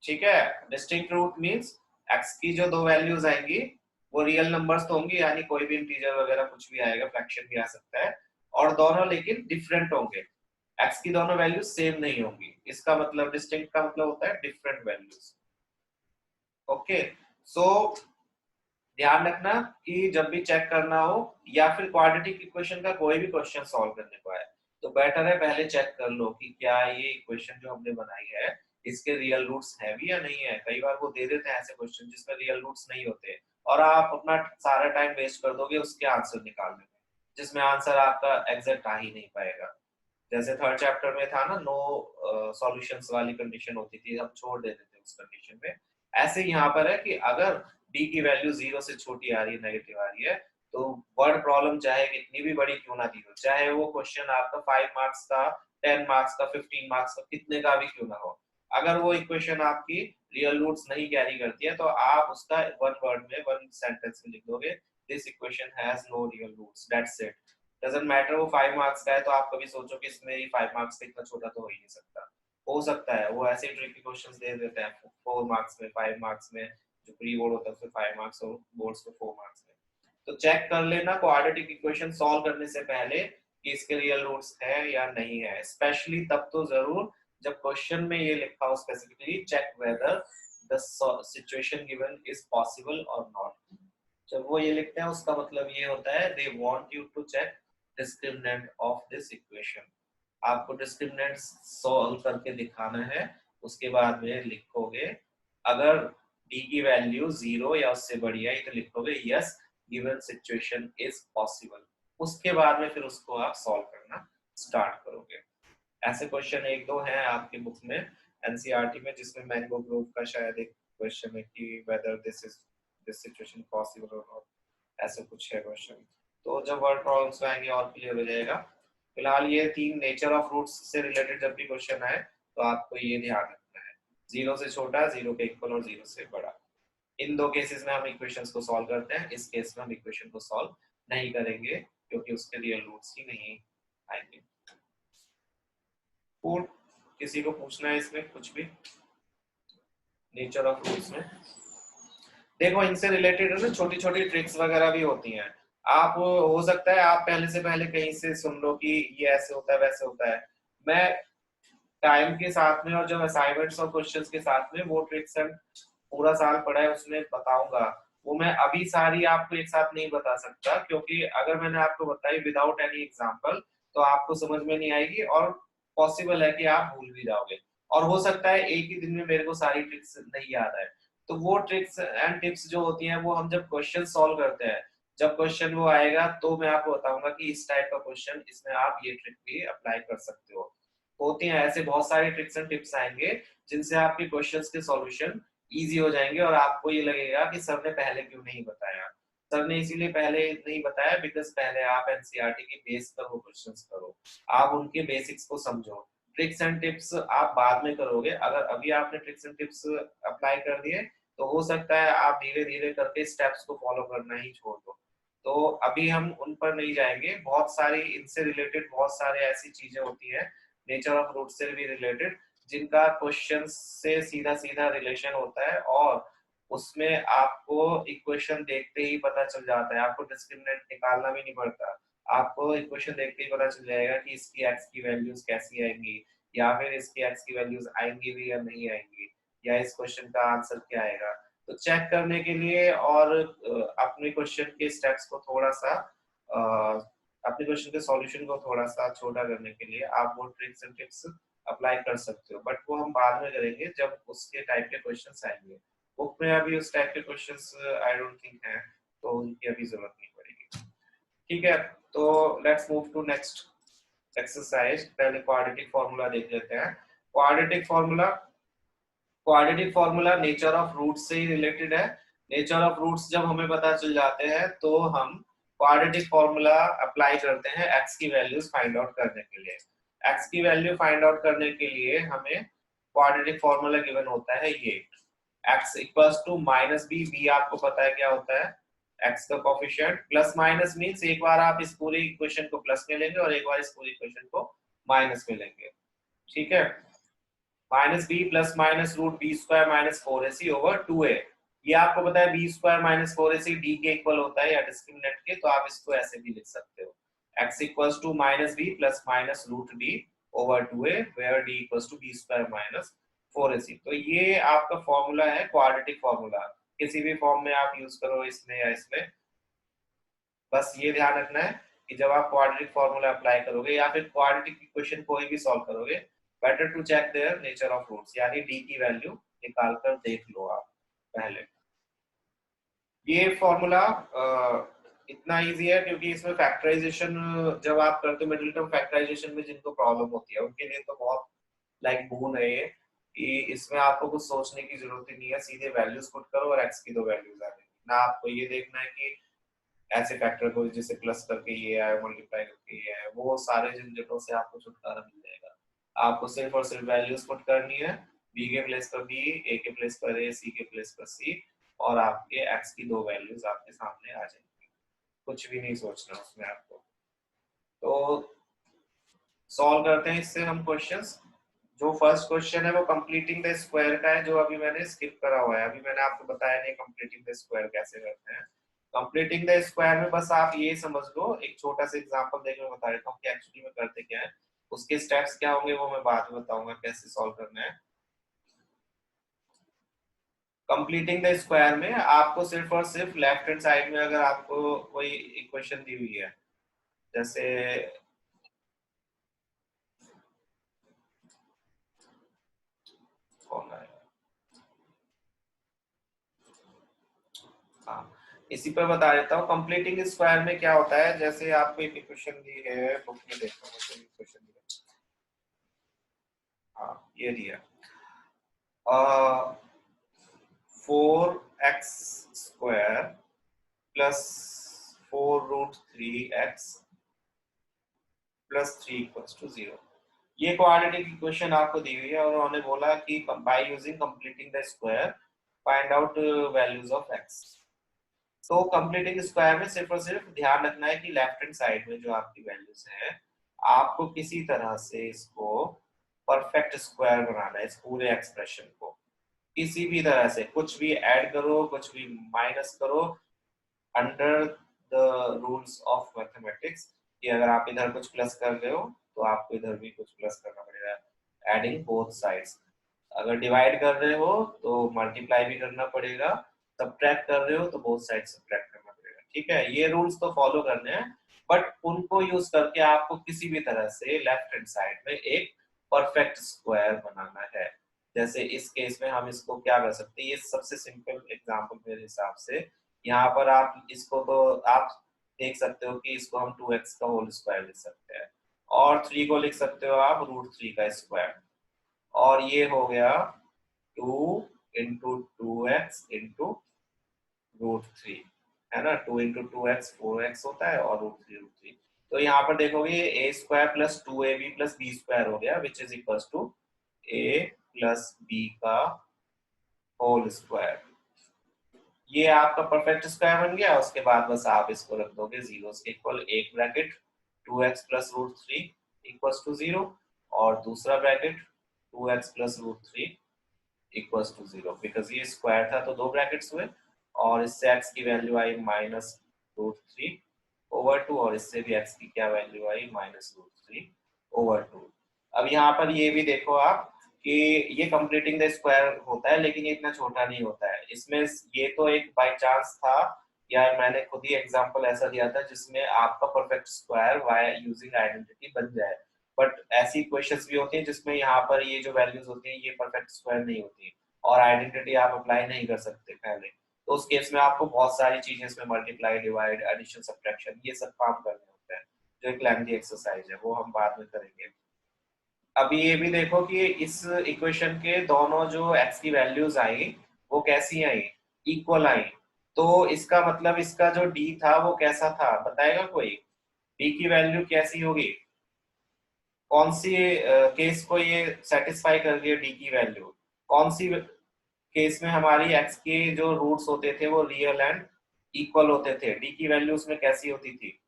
ठीक है. डिस्टिंक्ट रूट मींस x की जो दो वैल्यूज आएंगी वो रियल नंबर्स तो होंगी, यानी कोई भी इंटीजर वगैरह कुछ भी आएगा, फ्रैक्शन भी आ सकता है, और दोनों लेकिन डिफरेंट होंगे. x की दोनों वैल्यूज सेम नहीं होंगी. इसका मतलब डिस्टिंक्ट का मतलब होता है डिफरेंट वैल्यूज. ओके. सो ध्यान रखना कि जब भी चेक करना हो या फिर क्वाड्रेटिक इक्वेशन का कोई भी क्वेश्चन सॉल्व करने को आए तो बेटर है पहले चेक कर लो कि क्या ये इक्वेशन जो हमने बनाई है इसके रियल रूट्स है भी या नहीं है. कई बार वो दे देते हैं ऐसे क्वेश्चन जिसमें रियल रूट्स नहीं होते और आप अपना सारा टाइम वेस्ट कर दोगे उसके आंसर निकालने में, जिसमें आंसर आपका एग्जैक्ट आ ही नहीं पाएगा. जैसे थर्ड चैप्टर में था ना, नो सॉल्यूशंस वाली कंडीशन होती थी, हम छोड़ देते थे उस कंडीशन में. ऐसे यहाँ पर है कि अगर d की वैल्यू 0 से छोटी आ रही है, नेगेटिव आ रही है, तो वर्ड प्रॉब्लम चाहे कितनी भी बड़ी क्यों ना दी हो, चाहे वो क्वेश्चन आपका 5 मार्क्स का, 10 मार्क्स का, 15 मार्क्स का, कितने का भी क्यों ना हो, अगर वो इक्वेशन आपकी रियल रूट्स नहीं कैरी करती है तो आप उसका वन वर्ड में, वन सेंटेंस में लिख दोगे this equation has no real roots, that's it. Doesn't matter वो 5 मार्क्स का है तो आप कभी सोचो कि इसमें 5 मार्क्स से इतना छोटा तो हो ही नहीं सकता. हो सकता है वो ऐसे ट्रिकी क्वेश्चंस दे देते हैं 4 मार्क्स में, 5 मार्क्स में, जो प्री बोर्ड होता है उसमें 5 मार्क्स और बोर्ड्स में 4 मार्क्स में. तो चेक कर लेना क्वाड्रेटिक इक्वेशन सॉल्व करने से पहले कि इसके रियल रूट्स है या नहीं है. स्पेशली तब तो जरूर जब क्वेश्चन में ये लिखा हो specifically check whether the situation given is possible or not. जब वो ये लिखते हैं उसका मतलब ये होता है they want you to check discriminant of this equation. आपको डिस्क्रिमिनेंट सॉल्व करके दिखाना है उसके बाद में लिखोगे अगर d की वैल्यू 0 या उससे बड़ी आई तो लिखोगे yes given situation is possible. उसके बाद में फिर उसको आप सॉल्व करना स्टार्ट करोगे। ऐसे क्वेश्चन एक दो हैं आपके बुक में एनसीईआरटी में, जिसमें मैंगो ग्रोव का शायद एक क्वेश्चन है कि weather this situation possible or not, ऐसा कुछ है क्वेश्चन। तो जब वर्ड प्रॉब्लम्स में आएंगे और क्लियर हो जाएगा। फिलहाल ये तीन नेचर ऑफ रूट्स से रिलेटेड जब भी क्वेश्चन आए तो आपको ये ध्यान रखना है, 0 से छोटा, 0 के इक्वल और 0 से बड़ा। इन दो केसेस में हम इक्वेशंस को सॉल्व करते हैं, इस केस में हम इक्वेशन को सॉल्व नहीं करेंगे क्योंकि उसके रियल रूट्स ही नहीं आएंगे। और किसी को पूछना है इसमें कुछ भी नेचर ऑफ रूट्स में? देखो इनसे रिलेटेड है ना छोटी छोटी ट्रिक्स वगैरह भी होती हैं। आप हो सकता है आप पहले कहीं से सुन लो कि ये ऐसे होता है वैसे होता है। मैं टाइम के साथ में और जब असाइनमेंट्स और क्वेश्चंस के साथ में वो ट्रिक्स हम पूरा साल पढ़ा है उसमें बताऊंगा। वो मैं अभी सारी आपको एक साथ नहीं बता सकता क्योंकि अगर मैंने आपको बताई विदाउट एनी एग्जांपल तो आपको समझ में नहीं आएगी और पॉसिबल है कि आप भूल भी जाओगे। और हो सकता है एक ही दिन में मेरे को सारी ट्रिक्स नहीं याद है। तो वो ट्रिक्स एंड टिप्स जो होती हैं वो हम जब क्वेश्चन सॉल्व करते हैं, जब क्वेश्चन वो आएगा तो मैं आपको बताऊंगा कि इस टाइप का क्वेश्चन इसमें आप ये ट्रिक भी अप्लाई कर सकते हो। होती हैं ऐसे बहुत सारे ट्रिक्स एंड टिप्स आएंगे जिनसे आपके क्वेश्चंस के सॉल्यूशन इजी हो जाएंगे और आपको ये लगेगा कि सर ने पहले क्यों नहीं बताया। सर ने इसीलिए पहले नहीं बताया बिकॉज पहले आप एनसीईआरटी के बेस पर वो क्वेश्चंस करो, आप उनके बेसिक्स को समझो। ट्रिक्स एंड टिप्स आप बाद में करोगे, अगर अभी आपने ट्रिक्स एंड टिप्स अप्लाई कर दिए तो हो सकता है आप धीरे धीरे करके स्टेप्स को फॉलो करना ही छोड़ दो। तो अभी हम उन पर नहीं जाएंगे। बहुत सारी इनसे रिलेटेड बहुत सारे ऐसी चीजें होती हैं नेचर ऑफ रूट से भी रिलेटेड जिनका क्वेश्चन से सीधा सीधा रिलेशन होता है और उसमें आपको इक्वेशन देखते ही पता चल जाता है, आपको डिस्क्रिमिनेंट निकालना भी नहीं पड़ता। आपको इक्वेशन देखते ही पता चल जाएगा कि इसकी एक्स की वैल्यूज कैसी आएंगी या फिर इसकी एक्स की वैल्यूज आएंगी भी या नहीं आएंगी या इस क्वेश्चन का आंसर क्या आएगा। तो चेक करने के लिए और अपने क्वेश्चन के स्टेप्स को थोड़ा सा अपने क्वेश्चन के सॉल्यूशन को थोड़ा सा छोटा करने के लिए आप वो ट्रिक्स एंड टिप्स अप्लाई कर सकते हो, बट वो हम बाद में करेंगे जब उसके टाइप के क्वेश्चंस आएंगे। बुक में अभी उस टाइप के क्वेश्चंस आई डोंट थिंक है तो उनकी अभी जरूरत नहीं पड़ेगी। ठीक है, तो let's move to next exercise. पहले क्वाड्रेटिक फार्मूला देख लेते हैं। Quadratic formula nature of roots से ही रिलेटेड है। नेचर ऑफ रूट्स जब हमें पता चल जाते हैं तो हम क्वाड्रेटिक फार्मूला अप्लाई करते हैं एक्स की वैल्यूज फाइंड आउट करने के लिए। एक्स की वैल्यू फाइंड आउट करने के लिए हमें क्वाड्रेटिक फार्मूला गिवन होता है ये x equals to minus B. B आपको पता है क्या होता है, x का कोफिशिएंट। प्लस माइनस मींस एक बार आप इस पूरी इक्वेशन को प्लस में लेंगे और एक बार इस पूरी इक्वेशन को माइनस में लेंगे। ठीक है, minus B plus minus root B square minus 4ac over 2a। ये आपको पता है B square minus 4ac D के इक्वल होता है या डिस्क्रिमिनेंट के, तो आप इसको ऐसे भी लिख सकते हो x equals to minus B plus minus root D over 2a where d equals to B square minus 4ac। तो ये आपका फॉर्मूला है क्वाड्रेटिक फॉर्मूला। किसी भी फॉर्म में आप यूज करो इसमें या इसमें, बस ये ध्यान रखना है कि जब आप क्वाड्रेटिक फार्मूला अप्लाई करोगे या फिर क्वाड्रेटिक इक्वेशन कोई भी सॉल्व करोगे, better to check their nature of roots, यानी डी की वैल्यू निकाल कर देख लो आप पहले। ये फॉर्मूला इतना इजी है क्योंकि इसमें फैक्टराइजेशन जब आप करते हो मिडिल टर्म फैक्टराइजेशन में जिनको प्रॉब्लम होती है उनके लिए तो बहुत लाइक भून है ये कि इसमें आपको कुछ सोचने की जरूरत ही नहीं है, सीधे वैल्यूज पुट करो और एक्स की दो वैल्यूज आ जाएंगी ना। आपको ये देखना है कि ऐसे फैक्टर को जैसे प्लस करके ये आए मल्टीप्लाई करके ये आए, वो सारे झंझटों से आपको छुटकारा मिल जाएगा। आपको सिर्फ और सिर्फ वैल्यूज पुट करनी है, बी के प्लेस पर बी, ए के प्लेस पर ए, सी के प्लेस पर सी और आपके एक्स की दो वैल्यूज आपके सामने आ जाएंगी। कुछ भी नहीं सोचना उसमें आपको। तो सॉल्व करते हैं इससे हम क्वेश्चंस। जो फर्स्ट क्वेश्चन है वो कंप्लीटिंग द स्क्वायर का है जो अभी मैंने स्किप करा हुआ है, अभी मैंने आपको बताया नहीं कंप्लीटिंग द स्क्वायर कैसे करते हैं। कंप्लीटिंग द स्क्वायर में बस आप ये समझ लो, एक छोटा सा एग्जांपल देकर मैं बता देता हूँ कि एक्चुअली में करते क्या है। उसके स्टेप्स क्या होंगे वो मैं बाद में बताऊंगा कैसे सॉल्व करना है। कंप्लीटिंग द स्क्वायर में आपको सिर्फ और सिर्फ लेफ्ट हैंड साइड में अगर आपको कोई इक्वेशन दी हुई है, जैसे इसी पर बता देता हूँ। कंप्लीटिंग स्क्वायर में क्या होता है, जैसे आपको एक इक्वेशन दी है बुक में, देखो मुझे इक्वेशन दी है, हाँ ये दिया 4x square plus 4√3x plus 3 equals to 0। ये क्वाड्रेटिक इक्वेशन आपको दी हुई है और उन्होंने बोला कि by using completing the square find out values of x। तो कंप्लीटिंग स्क्वायर में सिर्फ और सिर्फ ध्यान रखना है कि लेफ्ट हैंड साइड में जो आपकी वैल्यूज है, आपको किसी तरह से इसको परफेक्ट स्क्वायर बनाना है, इस पूरे एक्सप्रेशन को किसी भी तरह से, कुछ भी ऐड करो कुछ भी माइनस करो, under the rules of mathematics, कि अगर आप इधर कुछ प्लस कर रहे हो तो आपको इधर भी कुछ प्लस करना पड़ेगा, एडिंग बोथ साइड्स। अगर डिवाइड कर रहे हो तो मल्टीप्लाई भी करना पड़ेगा, सब्ट्रैक्ट कर रहे हो तो बोथ साइड सब्ट्रैक्ट करना पड़ेगा। ठीक है, ये रूल्स तो फॉलो करने हैं, बट उनको यूज करके आपको किसी भी तरह से लेफ्ट हैंड साइड में एक परफेक्ट स्क्वायर बनाना है। जैसे इस केस में हम इसको क्या कर सकते हैं, ये सबसे सिंपल एग्जांपल मेरे हिसाब से, यहाँ पर आप इसको तो आप देख सकते हो कि इसको हम 2x का होल स्क्वायर लिख सकते हैं, और 3 को लिख सकते हो आप √3 का स्क्वायर, और ये हो गया 2 इंटू 2x इंटू √3, है ना। 2 इंटू 2x 4x होता है और √3 तो यहाँ पर देखोगे a square plus 2ab plus b square हो गया, which is equal to a plus b का होल स्क्वायर। ये आपका परफेक्ट स्क्वायर बन गया। उसके बाद बस आप इसको रख दोगे जीरोस के इक्वल, एक bracket 2x plus √3 equals to 0, और दूसरा bracket 2x plus √3 equals to 0, because ये स्क्वायर था तो दो ब्रैकेट्स हुए, और इससे x की वैल्यू आई -√3/2, और इससे भी x की क्या वैल्यू आई -√3/2। अब यहाँ पर ये भी देखो आप कि ये कंप्लीटिंग द स्क्वायर होता है, लेकिन ये इतना छोटा नहीं होता है। इसमें ये तो एक बाय चांस था, या मैंने खुद ही एग्जांपल ऐसा दिया था जिसमें आपका perfect square by using identity बन जाए, बट ऐसी क्वेश्चंस भी होती हैं जिसमें यहाँ पर ये जो वैल्यूज होती हैं ये परफेक्ट स्क्वायर नहीं होती और आइडेंटिटी आप अप्लाई नहीं कर सकते पहले, तो उस केस में आपको बहुत सारी चीजें इसमें मल्टीप्लाई, डिवाइड, एडिशन, सब्ट्रैक्शन, ये सब काम करने होते हैं, जो एक लेंथी एक्सरसाइज है, वो हम बाद में करेंगे। अभी ये भी देखो कि इस इक्वेशन के दोनों जो x की वैल्यूज आई वो कैसी आई, इक्वल आई, तो इसका मतलब इसका जो d था वो कैसा था, बताएगा कोई? d की वैल्यू कैसी होगी, कौन सी केस को ये सेटिस्फाई कर रही है डी की वैल्यू, कौन सी केस में हमारी एक्स के जो रूट्स होते थे वो रियल एंड इक्वल होते थे, डी की वैल्यू उसमें कैसी होती थी,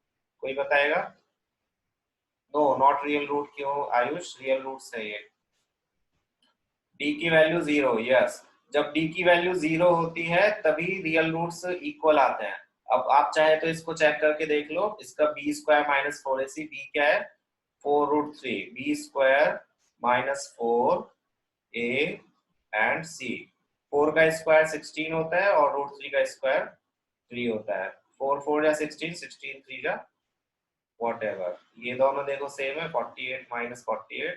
कोई बताएगा? नो नॉट रियल रूट, क्यों आयुष, रियल रूट्स है ये। डी की वैल्यू 0, यस, जब डी की वैल्यू 0 होती है तभी रियल रूट्स इक्वल आते हैं। अब आप चाहे तो इसको चेक करके देख लो, इसका B square minus 4ac, B क्या है 4√3, B square minus 4a and c, 4 का स्क्वायर 16 होता है और √3 का स्क्वायर 3 होता है, 4 4 जा 16, 16 3 जा whatever, ये दोनों देखो सेम है, 48 माइनस 48,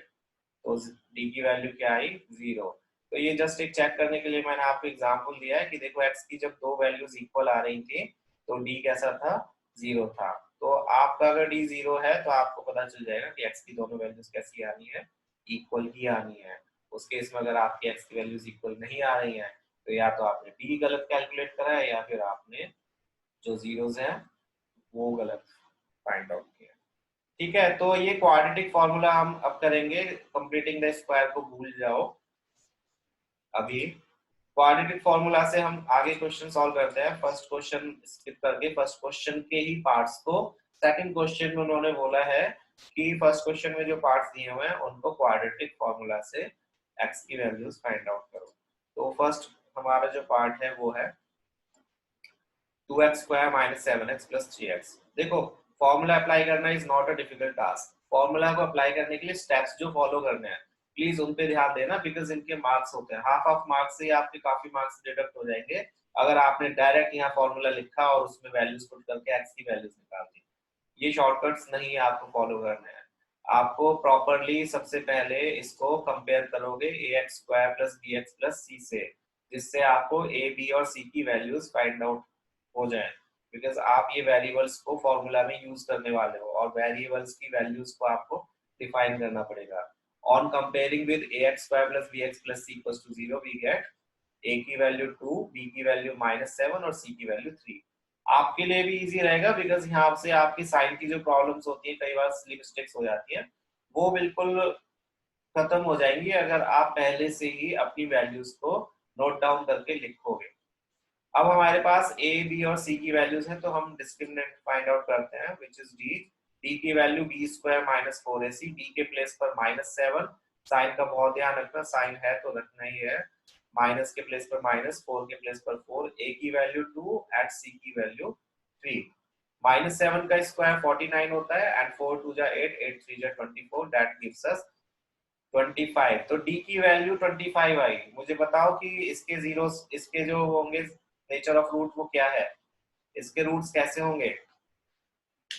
तो डी की वैल्यू क्या आई 0। तो ये जस्ट एक चेक करने के लिए मैंने आपको एग्जांपल दिया है कि देखो x की जब दो वैल्यूज इक्वल आ रही थी तो डी कैसा था, 0 था। तो आपका अगर डी 0 है तो आपको पता चल जाएगा कि x की दोनों वैल्यूज कैसी आनी है, इक्वल ही आनी है। उस केस में अगर आपकी x की वैल्यूज इक्वल नहीं आ रही है तो या तो आपने डी गलत कैलकुलेट करा है या फिर आपने जो जीरोस हैं वो गलत फाइंड आउट किया। ठीक है, तो ये क्वाड्रेटिक फॉर्मूला हम अब करेंगे, कंप्लीटिंग द स्क्वायर को भूल जाओ अभी। क्वाड्रेटिक फॉर्मूला से हम आगे क्वेश्चन सॉल्व करते हैं, फर्स्ट क्वेश्चन स्किप करके फर्स्ट क्वेश्चन के ही पार्ट्स को, सेकंड क्वेश्चन में उन्होंने बोला है कि फर्स्ट क्वेश्चन में जो पार्ट्स दिए हुए हैं उनको क्वाड्रेटिक फॉर्मूला से x की वैल्यूज फाइंड आउट करो। तो फर्स्ट हमारा जो पार्ट है वो है 2x square minus 7x plus 3x। देखो फॉर्मूला अप्लाई करना is not a difficult task, formula को अप्लाई करने के लिए स्टेप्स जो फॉलो करने हैं प्लीज उन पे ध्यान देना, बिकॉज इनके मार्क्स होते हैं, हाफ ऑफ मार्क्स से आपके काफी मार्क्स डिडक्ट हो जाएंगे अगर आपने डायरेक्ट यहाँ फॉर्मूला लिखा और उसमें वैल्यूज पुट करके एक्स की वैल्यूज निकाल दी। ये शॉर्टकट्स नहीं आपको फॉलो करने हैं, आपको प्रॉपरली सबसे पहले इसको कंपेयर करोगे ax square plus bx plus c से, जिससे आपको a b और c की वैल्यूज फाइंड आउट हो जाए, बिकॉज आप ये वेरिएबल्स को फॉर्मूला में यूज करने वाले हो और वेरिएबल्स की वैल्यूज को आपको डिफाइन करना पड़ेगा। On comparing with ax² + bx + c = 0 we get a की वैल्यू 2, b की वैल्यू -7 और c की वैल्यू 3। आपके लिए भी इजी रहेगा बिकॉज यहाँ से आपकी साइन की जो प्रॉब्लम्स होती है, कई बार स्लिप मिस्टेक्स हो जाती है, वो बिल्कुल खत्म हो जाएंगी अगर आप पहले से ही अपनी वैल्यूज को नोट डाउन करके लिखोगे। अब हमारे पास a, b और c की वैल्यूज हैं, तो हम डिस्क्रिमिनेंट फाइंड आउट करते हैं, व्हिच इज d। d की वैल्यू b² - 4ac, b के प्लेस पर -7, साइन का बहुत ध्यान रखना, साइन है तो रखना ही है, माइनस के प्लेस पर माइनस, 4 के प्लेस पर 4, a की वैल्यू 2 एंड c की वैल्यू 3। -7 का स्क्वायर 49 होता है एंड 4 2 जा 8, 8 3 जा 24, दैट गिव्स अस 25। तो d की वैल्यू 25 आई। मुझे बताओ कि इसके जीरोस, इसके जो होंगे नेचर ऑफ रूट वो क्या है, इसके रूट्स कैसे होंगे?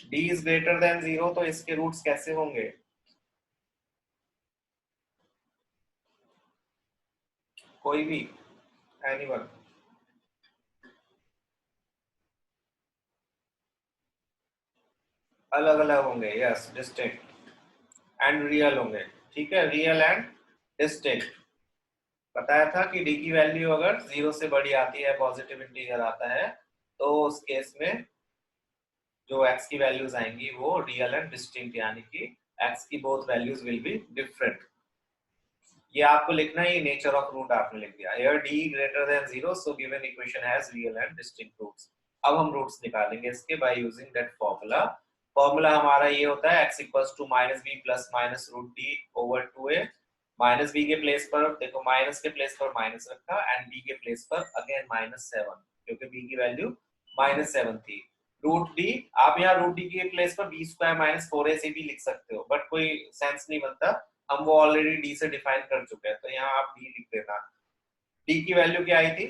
d इज ग्रेटर देन 0, तो इसके रूट्स कैसे होंगे? कोई भी, एनीवन? अलग अलग होंगे, यस, डिस्टिंक्ट एंड रियल होंगे। ठीक है, रियल एंड डिस्टिंक्ट। बताया था कि d की वैल्यू अगर 0 से बड़ी आती है, पॉजिटिव इंटीजर आता है, तो उस केस में जो x की वैल्यूज आएंगी वो रियल एंड डिस्टिंक्ट, यानी कि x की both values will be different. ये आपको लिखना ही, नेचर ऑफ रूट आपने लिख दिया। Here d greater than 0, so given equation has real and distinct roots। अब हम रूट्स निकालेंगे इसके by using that formula। Formula हमारा ये होता है x equals to -b plus minus root d over 2a। Minus B के प्लेस पर देखो, माइनस के प्लेस पर माइनस रखा एंड बी के प्लेस पर अगेन -7, क्योंकि बी की वैल्यू -7 थी। रूट डी, आप यहाँ रूट डी के प्लेस पर b² - 4ac भी लिख सकते हो, बट कोई सेंस नहीं बनता, हम वो ऑलरेडी डी से डिफाइन कर चुके हैं, तो यहाँ आप डी लिख देना। डी की वैल्यू क्या आई थी?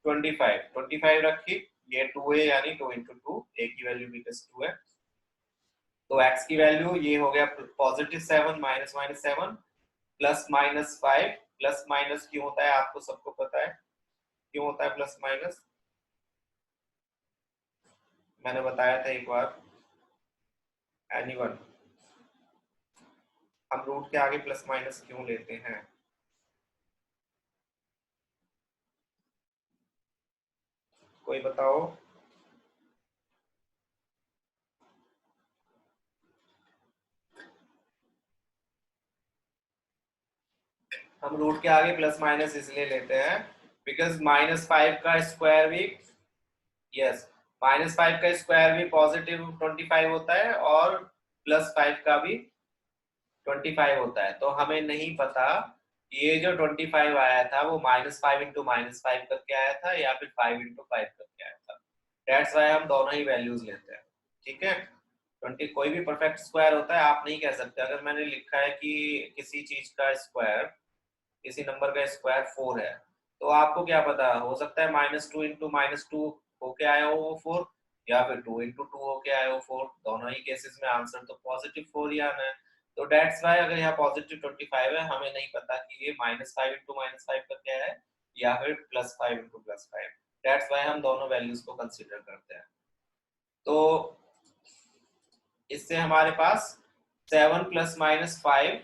25 रखी, ये 2a यानी 2 × 2, a की वैल्यू भी 2 है, तो x की वैल्यू ये हो गया +7 -7 प्लस माइनस 5। प्लस माइनस क्यों होता है आपको सबको पता है, क्यों होता है प्लस माइनस? मैंने बताया था एक बार, एनीवन? हम रूट के आगे प्लस माइनस क्यों लेते हैं? कोई बताओ। हम रूट के आगे प्लस माइनस इसलिए लेते हैं बिकॉज -5 का स्क्वायर भी, यस, -5 का स्क्वायर भी पॉजिटिव 25 होता है और +5 का भी 25 होता है। तो हमें नहीं पता ये जो 25 आया था वो -5 × -5 करके आया था या फिर 5 × 5 करके आया था। दैट्स व्हाई हम दोनों ही वैल्यूज लेते हैं। ठीक है, 20 कोई भी परफेक्ट स्क्वायर होता है, आप नहीं कह सकते अगर मैंने लिखा है कि किसी चीज का स्क्वायर, किसी नंबर का स्क्वायर 4 है, तो आपको क्या पता, हो सकता है -2 × -2 होके आया हो वो 4, या फिर 2 × 2 होके आया हो 4। दोनों ही केसेस में आंसर तो पॉजिटिव 4 ही आना है। तो डेट्स व्हाई अगर यहाँ पॉजिटिव 25 है, हमें नहीं पता कि ये -5 × -5 का क्या है या फिर +5 × +5। डेट्स व्हाई हम दोनों वैल्यूज को कंसीडर करते हैं। तो इससे हमारे पास 7 ± 5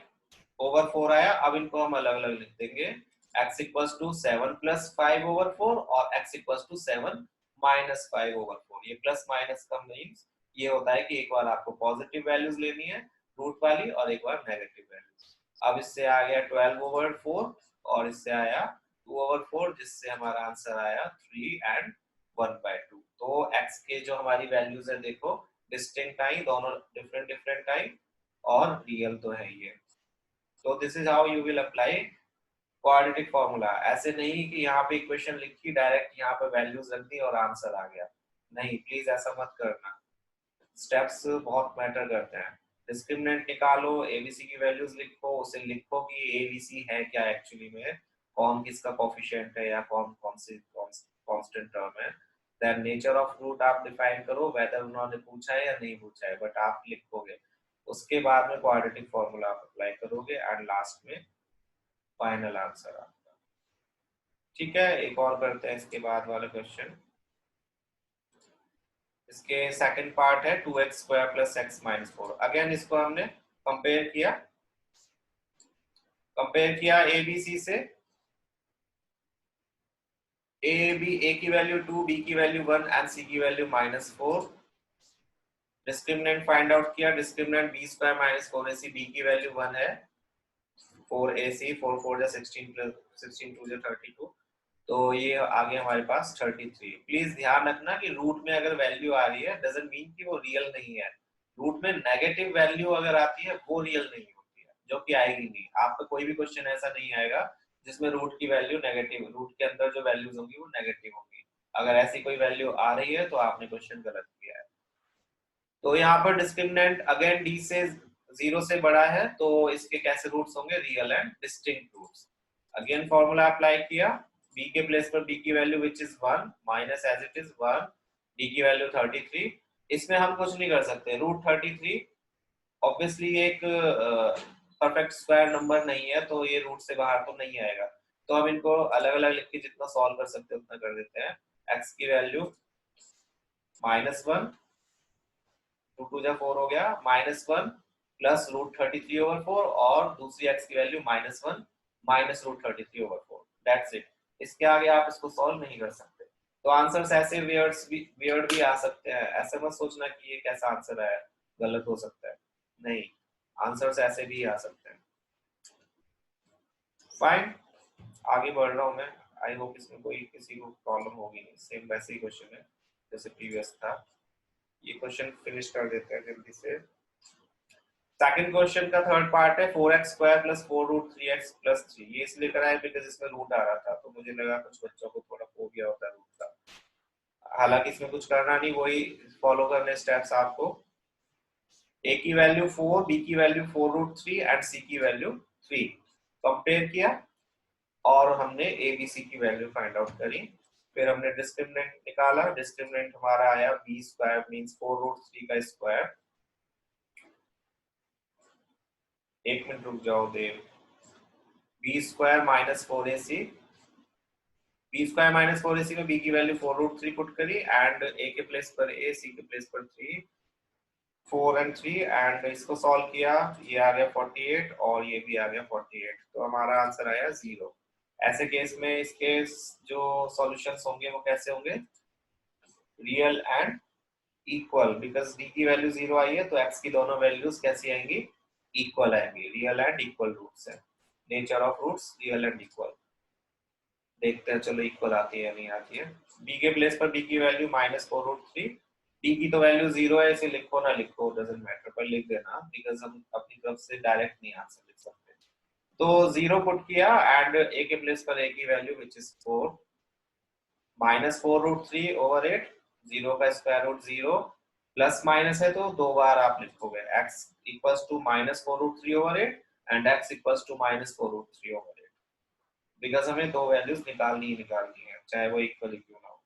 ओवर 4 आया। अब इनको हम अलग अलग लिख देंगे, x = 7 + 5 ओवर 4 और x = 7 - 5 ओवर 4। ये प्लस माइनस का मीन्स ये होता है कि एक बार आपको पॉजिटिव वैल्यूज लेनी है रूट वाली और एक बार नेगेटिव वैल्यूज। अब इससे आ गया 12 ओवर 4 और इससे आया 2 ओवर 4, जिससे हमारा आंसर आया 3 एंड 1/2। तो x के जो हमारी वैल्यूज है देखो, डिस्टिंक्ट आई, दोनों डिफरेंट डिफरेंट आई और रियल तो है ये। तो this is how you will apply quadratic formula. ऐसे नहीं कि यहाँ पे इक्वेशन लिखी डायरेक्ट यहाँ पे वैल्यूज रख दी और आंसर आ गया, नहीं, प्लीज ऐसा मत करना। स्टेप्स बहुत मैटर करते हैं। डिस्क्रिमिनेंट निकालो, एबीसी की वैल्यूज लिखो, उसे लिखो कि एबीसी है क्या एक्चुअली में, कौन किसका कोफिशिएंट है या कौन कौन सी कांस्टेंट टर्म है। देन नेचर ऑफ रूट आप डिफाइन करो, वेदर उन्होंने पूछा है या नहीं पूछा है, बट आप लिखोगे। उसके बाद में क्वाड्रेटिक फॉर्मूला आप अप्लाई करोगे एंड लास्ट में फाइनल आंसर आपका। ठीक है, एक और करते हैं इसके बाद वाला क्वेश्चन। इसके सेकंड पार्ट है 2x² plus x minus 4। Again इसको हमने कंपेयर किया ए बी सी से। ए की वैल्यू 2, बी की वैल्यू 1 एंड सी की वैल्यू -4। डिस्क्रिमिनेंट फाइंड आउट किया। Discriminant b² minus 4ac, b की वैल्यू 1 है, 4ac, 4 4 16 प्लस 16 2 32, तो ये आ गया हमारे पास 33। प्लीज ध्यान रखना कि रूट में अगर वैल्यू आ रही है डजंट मीन कि वो रियल नहीं है। रूट में नेगेटिव वैल्यू अगर आती है वो रियल नहीं होती है, जो कि आएगी नहीं। आपका कोई भी क्वेश्चन ऐसा नहीं आएगा जिसमें रूट की वैल्यू नेगेटिव, रूट के अंदर जो वैल्यूज होंगी वो नेगेटिव होंगी। अगर ऐसी कोई वैल्यू आ रही है तो आपने क्वेश्चन गलत किया है। तो यहाँ पर डिस्क्रिमिनेंट अगेन डी से 0 से बड़ा है, तो इसके कैसे रूट्स होंगे? Real and distinct roots. Again formula apply किया। b के प्लेस पर b की value which is 1 minus as it is 1, d की वैल्यू 33। इसमें हम कुछ नहीं कर सकते। रूट 33 ऑब्वियसली एक परफेक्ट स्क्वायर नंबर नहीं है, तो ये रूट से बाहर तो नहीं आएगा। तो हम इनको अलग अलग लिख के जितना सॉल्व कर सकते हैं उतना कर देते हैं। x की वैल्यू -1, 2 2 जा 4 हो गया, -1 प्लस √33/4, और दूसरी x की वैल्यू -1 माइनस √33/4। That's it. इसके आगे आप इसको सॉल्व नहीं कर सकते। तो आंसर्स ऐसे वियर्ड भी आ सकते हैं। ऐसे मत सोचना कि ये कैसा आंसर है, गलत हो सकता है। नहीं, आंसर्स ऐसे भी आ सकते हैं। फाइन, आगे बढ़ रहा हूं मैं। आई होप इसमें कोई किसी को प्रॉब्लम होगी नहीं। सेम वैसे ही क्वेश्चन है जैसे प्रीवियस था। ये क्वेश्चन फिनिश कर देते हैं जल्दी से। सेकंड क्वेश्चन का थर्ड पार्ट है 4x² प्लस 4√3x प्लस 3। ये इसलिए कराया बिकॉज इसमें रूट आ रहा था, तो मुझे लगा कुछ बच्चों को थोड़ा फोबिया होता है रूट का। हालांकि इसमें कुछ करना नहीं, वही फॉलो करने स्टेप्स आपको। a की वैल्यू 4, b की वैल्यू 4√3 एंड c की वैल्यू 3 कंपेयर किया, और हमने a b c की वैल्यू फाइंड आउट करी। फिर हमने डिस्क्रिमिनेंट निकाला। डिस्क्रिमिनेंट हमारा आया b² मींस 4√3 का स्क्वायर। एक मिनट रुक जाओ देव। b² minus 4ac, b² minus 4ac में b की वैल्यू 4√3 पुट करी, एंड a के प्लेस पर a, c के प्लेस पर 3, 4 एंड 3, एंड इसको सॉल्व किया। ये आ गया 48 और ये भी आ गया 48, तो हमारा आंसर आया 0। ऐसे केस में इसके जो सॉल्यूशंस होंगे वो कैसे होंगे? Real and equal, because d की वैल्यू 0 आई है, तो x की दोनों वैल्यूज कैसी आएंगी? इक्वल आएंगी। रियल एंड इक्वल रूट्स है। Nature of roots real and equal. देखते हैं चलो इक्वल आती है या नहीं आती है। b के प्लेस पर b की वैल्यू -4√3, d की तो वैल्यू 0 है, इसे लिखो ना लिखो डजंट मैटर, पर लिख देना बिकॉज हम अपनी तरफ से डायरेक्ट नहीं आंसर लिख सकते। तो 0 पुट किया, एंड a के प्लेस पर a की वैल्यू विच इज 4, -4√3/8, 0 का स्क्वायर रूट 0, प्लस माइनस है तो दो बार आप लिखोगे। x equals to -4√3/8 and x equals to -4√3/8, because हमें दो वैल्यूज निकालनी है, चाहे वो इक्वल ही क्यों ना हो।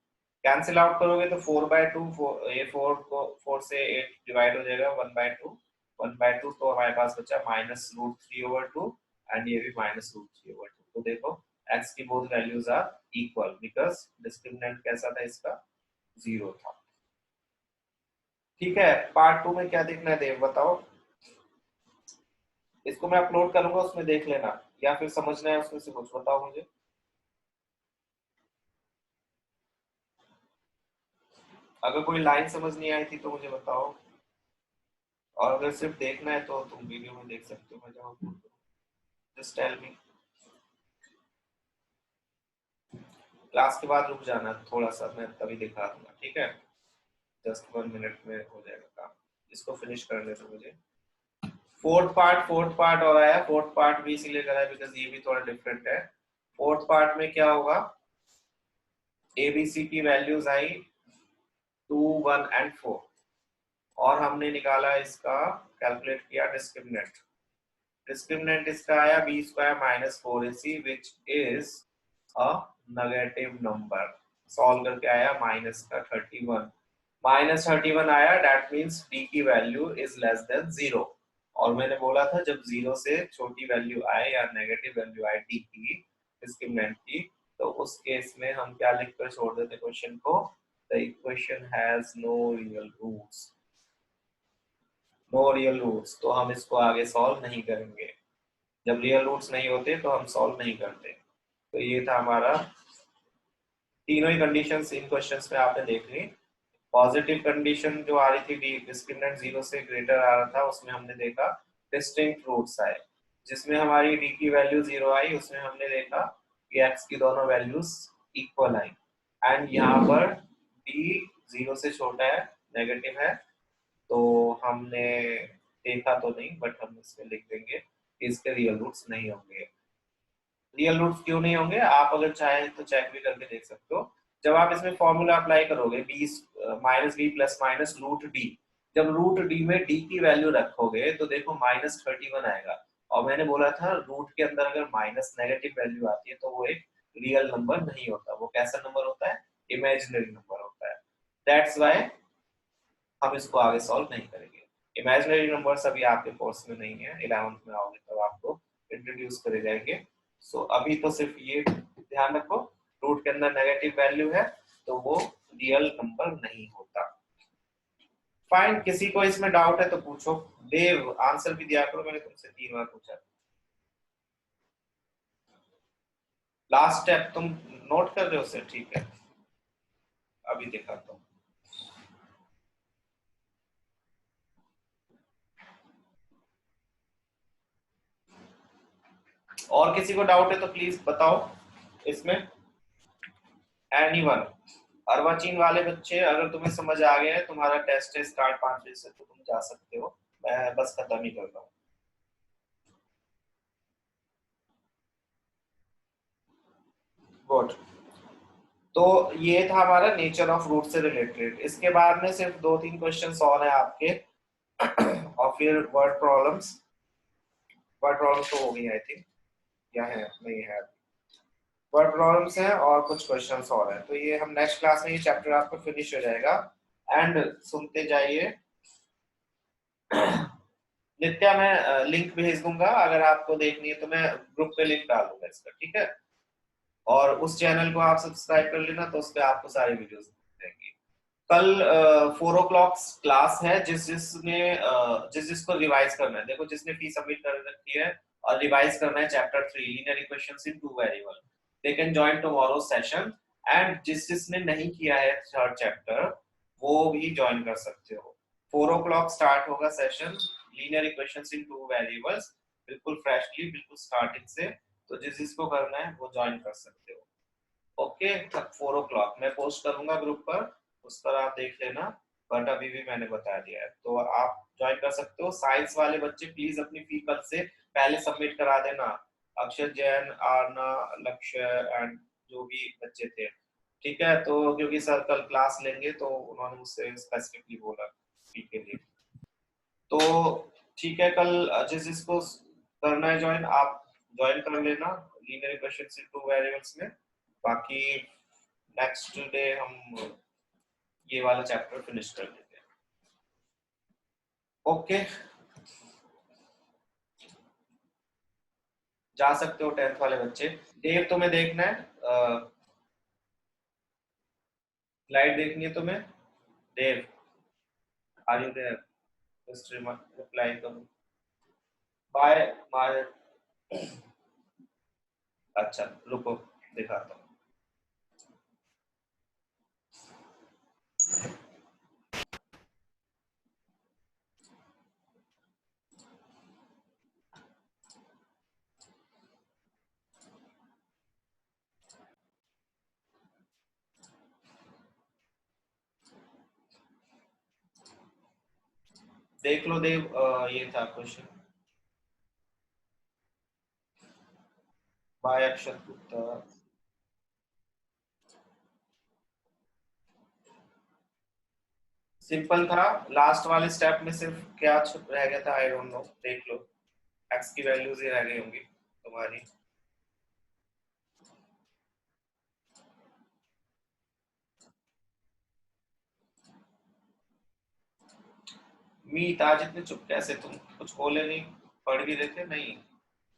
कैंसिल आउट करोगे तो 4/2, ये 4 को 4 से 8 डिवाइड हो जाएगा, 1/2, तो हमारे पास बचा -√3/2, एंड ये भी -√3/2। तो देखो x की both values are equal because discriminant कैसा था इसका? 0 था। ठीक है, पार्ट 2 में क्या देखना है देव बताओ? इसको मैं अपलोड करूंगा, उसमें देख लेना, या फिर समझना है उसमें से कुछ बताओ मुझे। अगर कोई लाइन समझ नहीं आई थी तो मुझे बताओ, और अगर सिर्फ देखना है तो तुम वीडियो में देख सकते हो, मैं जवाब बोल दूं। Just tell me. क्लास के बाद रुक जाना थोड़ा सा, मैं तभी दिखा दूंगा, ठीक है? जस्ट 1 मिनट में हो जाएगा काम। इसको फिनिश कर ले तो मुझे फोर्थ पार्ट और आया। फोर्थ पार्ट भी इसीलिए करा है बिकॉज ये भी थोड़ा डिफरेंट है। फोर्थ पार्ट में क्या होगा? एबीसी की वैल्यूज आई 2 1 एंड 4, और हमने निकाला इसका, कैलकुलेट किया डिस्क्रिमिनेंट। डिस्क्रिमिनेंट इसका आया b² minus 4ac which is a negative number. Solve करके आया -31, -31 आया, दैट मींस d की वैल्यू इज लेस देन 0। और मैंने बोला था जब 0 से छोटी वैल्यू आए या नेगेटिव वैल्यू आए d की, डिस्क्रिमिनेंट की, तो उस केस में हम क्या लिखकर छोड़ देते क्वेश्चन को? the equation has no real roots, no real roots, तो हम इसको आगे सॉल्व नहीं करेंगे। जब रियल रूट्स नहीं होते तो हम सॉल्व नहीं करते। तो ये था हमारा, तीनों ही कंडीशंस इन क्वेश्चंस में आपने देख ली। पॉजिटिव कंडीशन जो आ रही थी डी डिस्क्रिमिनेंट 0 से ग्रेटर आ रहा था, उसमें हमने देखा डिस्टिंक्ट रूट्स आए। जिसमें हमारी डी की वैल्यू 0 आई, उसमें हमने देखा कि एक्स की दोनों वैल्यूज इक्वल आई। एंड यहाँ पर डी 0 से छोटा है, नेगेटिव है, तो हमने देखा तो नहीं, बट हम इसमें लिख देंगे कि इसके रियल रूट्स नहीं होंगे। रियल रूट्स क्यों नहीं होंगे, आप अगर चाहें तो चेक भी करके देख सकते हो। जब आप इसमें फॉर्मूला अप्लाई करोगे B minus B plus minus root D, जब रूट डी में डी की वैल्यू रखोगे तो देखो -31 आएगा। और मैंने बोला था रूट के अंदर अगर माइनस नेगेटिव वैल्यू आती है तो वो एक रियल नंबर नहीं होता, वो कैसा नंबर होता है, इमेजिनरी नंबर होता है। दैट्स वाई हम इसको आगे सॉल्व नहीं करेंगे। इमेजिनरी नंबर्स अभी आपके कोर्स में नहीं है, 11th में आओगे तब आपको इंट्रोड्यूस करे जाएंगे। सो अभी तो सिर्फ ये ध्यान रखो, रूट के अंदर नेगेटिव वैल्यू है तो वो रियल नंबर नहीं होता। फाइन, किसी को इसमें डाउट है तो पूछो। देव आंसर भी दिया करो, मैंने तुमसे 3 बार पूछा। लास्ट स्टेप तुम नोट कर रहे हो सर, ठीक है अभी दिखाता हूँ। और किसी को डाउट है तो प्लीज बताओ इसमें, एनीवन। अर्वाचीन वाले बच्चे अगर तुम्हें समझ आ गया है, तुम्हारा टेस्ट है स्टार्ट 5 बजे से, तो तुम जा सकते हो, मैं बस खत्म ही कर रहा हूँ। गुड, तो ये था हमारा नेचर ऑफ रूट से रिलेटेड। इसके बाद में सिर्फ 2-3 क्वेश्चंस और हैं आपके और फिर वर्ड प्रॉब्लम्स। वर्ड प्रॉब्लम्स तो हो गई आई थिंक, क्या है नहीं है, वर्ड प्रॉब्लम्स हैं और कुछ क्वेश्चंस और हैं। तो ये हम नेक्स्ट क्लास में ये चैप्टर आपका फिनिश हो जाएगा। एंड सुनते जाइए। नित्या मैं लिंक भेज दूंगा, अगर आपको देखनी है तो मैं ग्रुप पे लिंक डाल दूंगा इसका, ठीक है। और उस चैनल को आप सब्सक्राइब कर लेना, तो उस पे आपको सारी वीडियोस मिलेंगी। कल 4 o'clock क्लास है, जिस जिसको रिवाइज करना है, देखो जिसने फी सबमिट कर रखी है और रिवाइज करना है chapter 3 linear equations in 2 variable, they can join tomorrow session. And जिसने नहीं किया है थर्ड चैप्टर वो भी ज्वाइन कर सकते हो। 4 o'clock स्टार्ट होगा सेशन लीनियर इक्वेशंस इन 2 वेरिएबल्स, बिल्कुल फ्रेशली, बिल्कुल स्टार्टिंग से। तो जिस जिसको करना है वो ज्वाइन कर सकते हो। ओके, 4 o'clock मैं पोस्ट करूंगा ग्रुप पर, उस पर आप देख लेना, बट अभी भी मैंने बता दिया है तो आप ज्वाइन कर सकते हो। साइंस वाले बच्चे प्लीज अपनी फी कल से पहले सबमिट करा देना। अक्षर, जैन, आरना, लक्ष्य एंड जो भी बच्चे थे, ठीक है। तो क्योंकि सर कल क्लास लेंगे तो उन्होंने मुझसे स्पेसिफिकली बोला फी के लिए। तो ठीक है, कल जिस जिसको करना है ज्वाइन, आप ज्वाइन कर लेना लीनियर इक्वेशंस इन 2 वेरिएबल्स में। बाकी नेक्स्ट डे हम ये वाला चैप्टर फिनिश कर देंगे। ओके, जा सकते हो 10th वाले बच्चे। देव तुम्हें देखना है, स्लाइड देखनी है तुम्हें। Dev, are you there, just reply करो। Bye bye. अच्छा रुको, दिखाता हूँ। देख लो देव, ये था question by Akshat Gupta. Simple था, लास्ट वाले स्टेप में सिर्फ क्या छुप रह गया था, आई डोंट नो, देख लो। एक्स की वैल्यूज ही रह गई होंगी तुम्हारी। मीत, आज इतने चुप कैसे, तुम कुछ बोले नहीं, पढ़ भी रहे थे नहीं,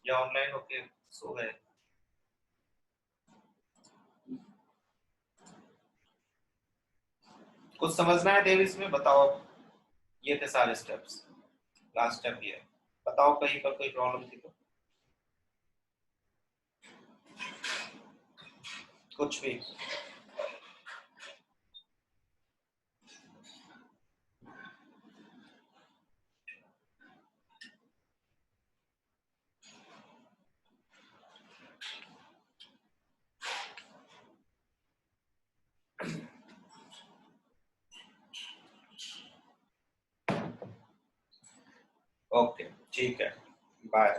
या ऑनलाइन होके सो गए। कुछ समझना है देव इसमें, बताओ। ये थे सारे स्टेप्स, लास्ट स्टेप ये। बताओ कहीं पर कोई प्रॉब्लम थी तो, कुछ भी। ओके ठीक है, बाय।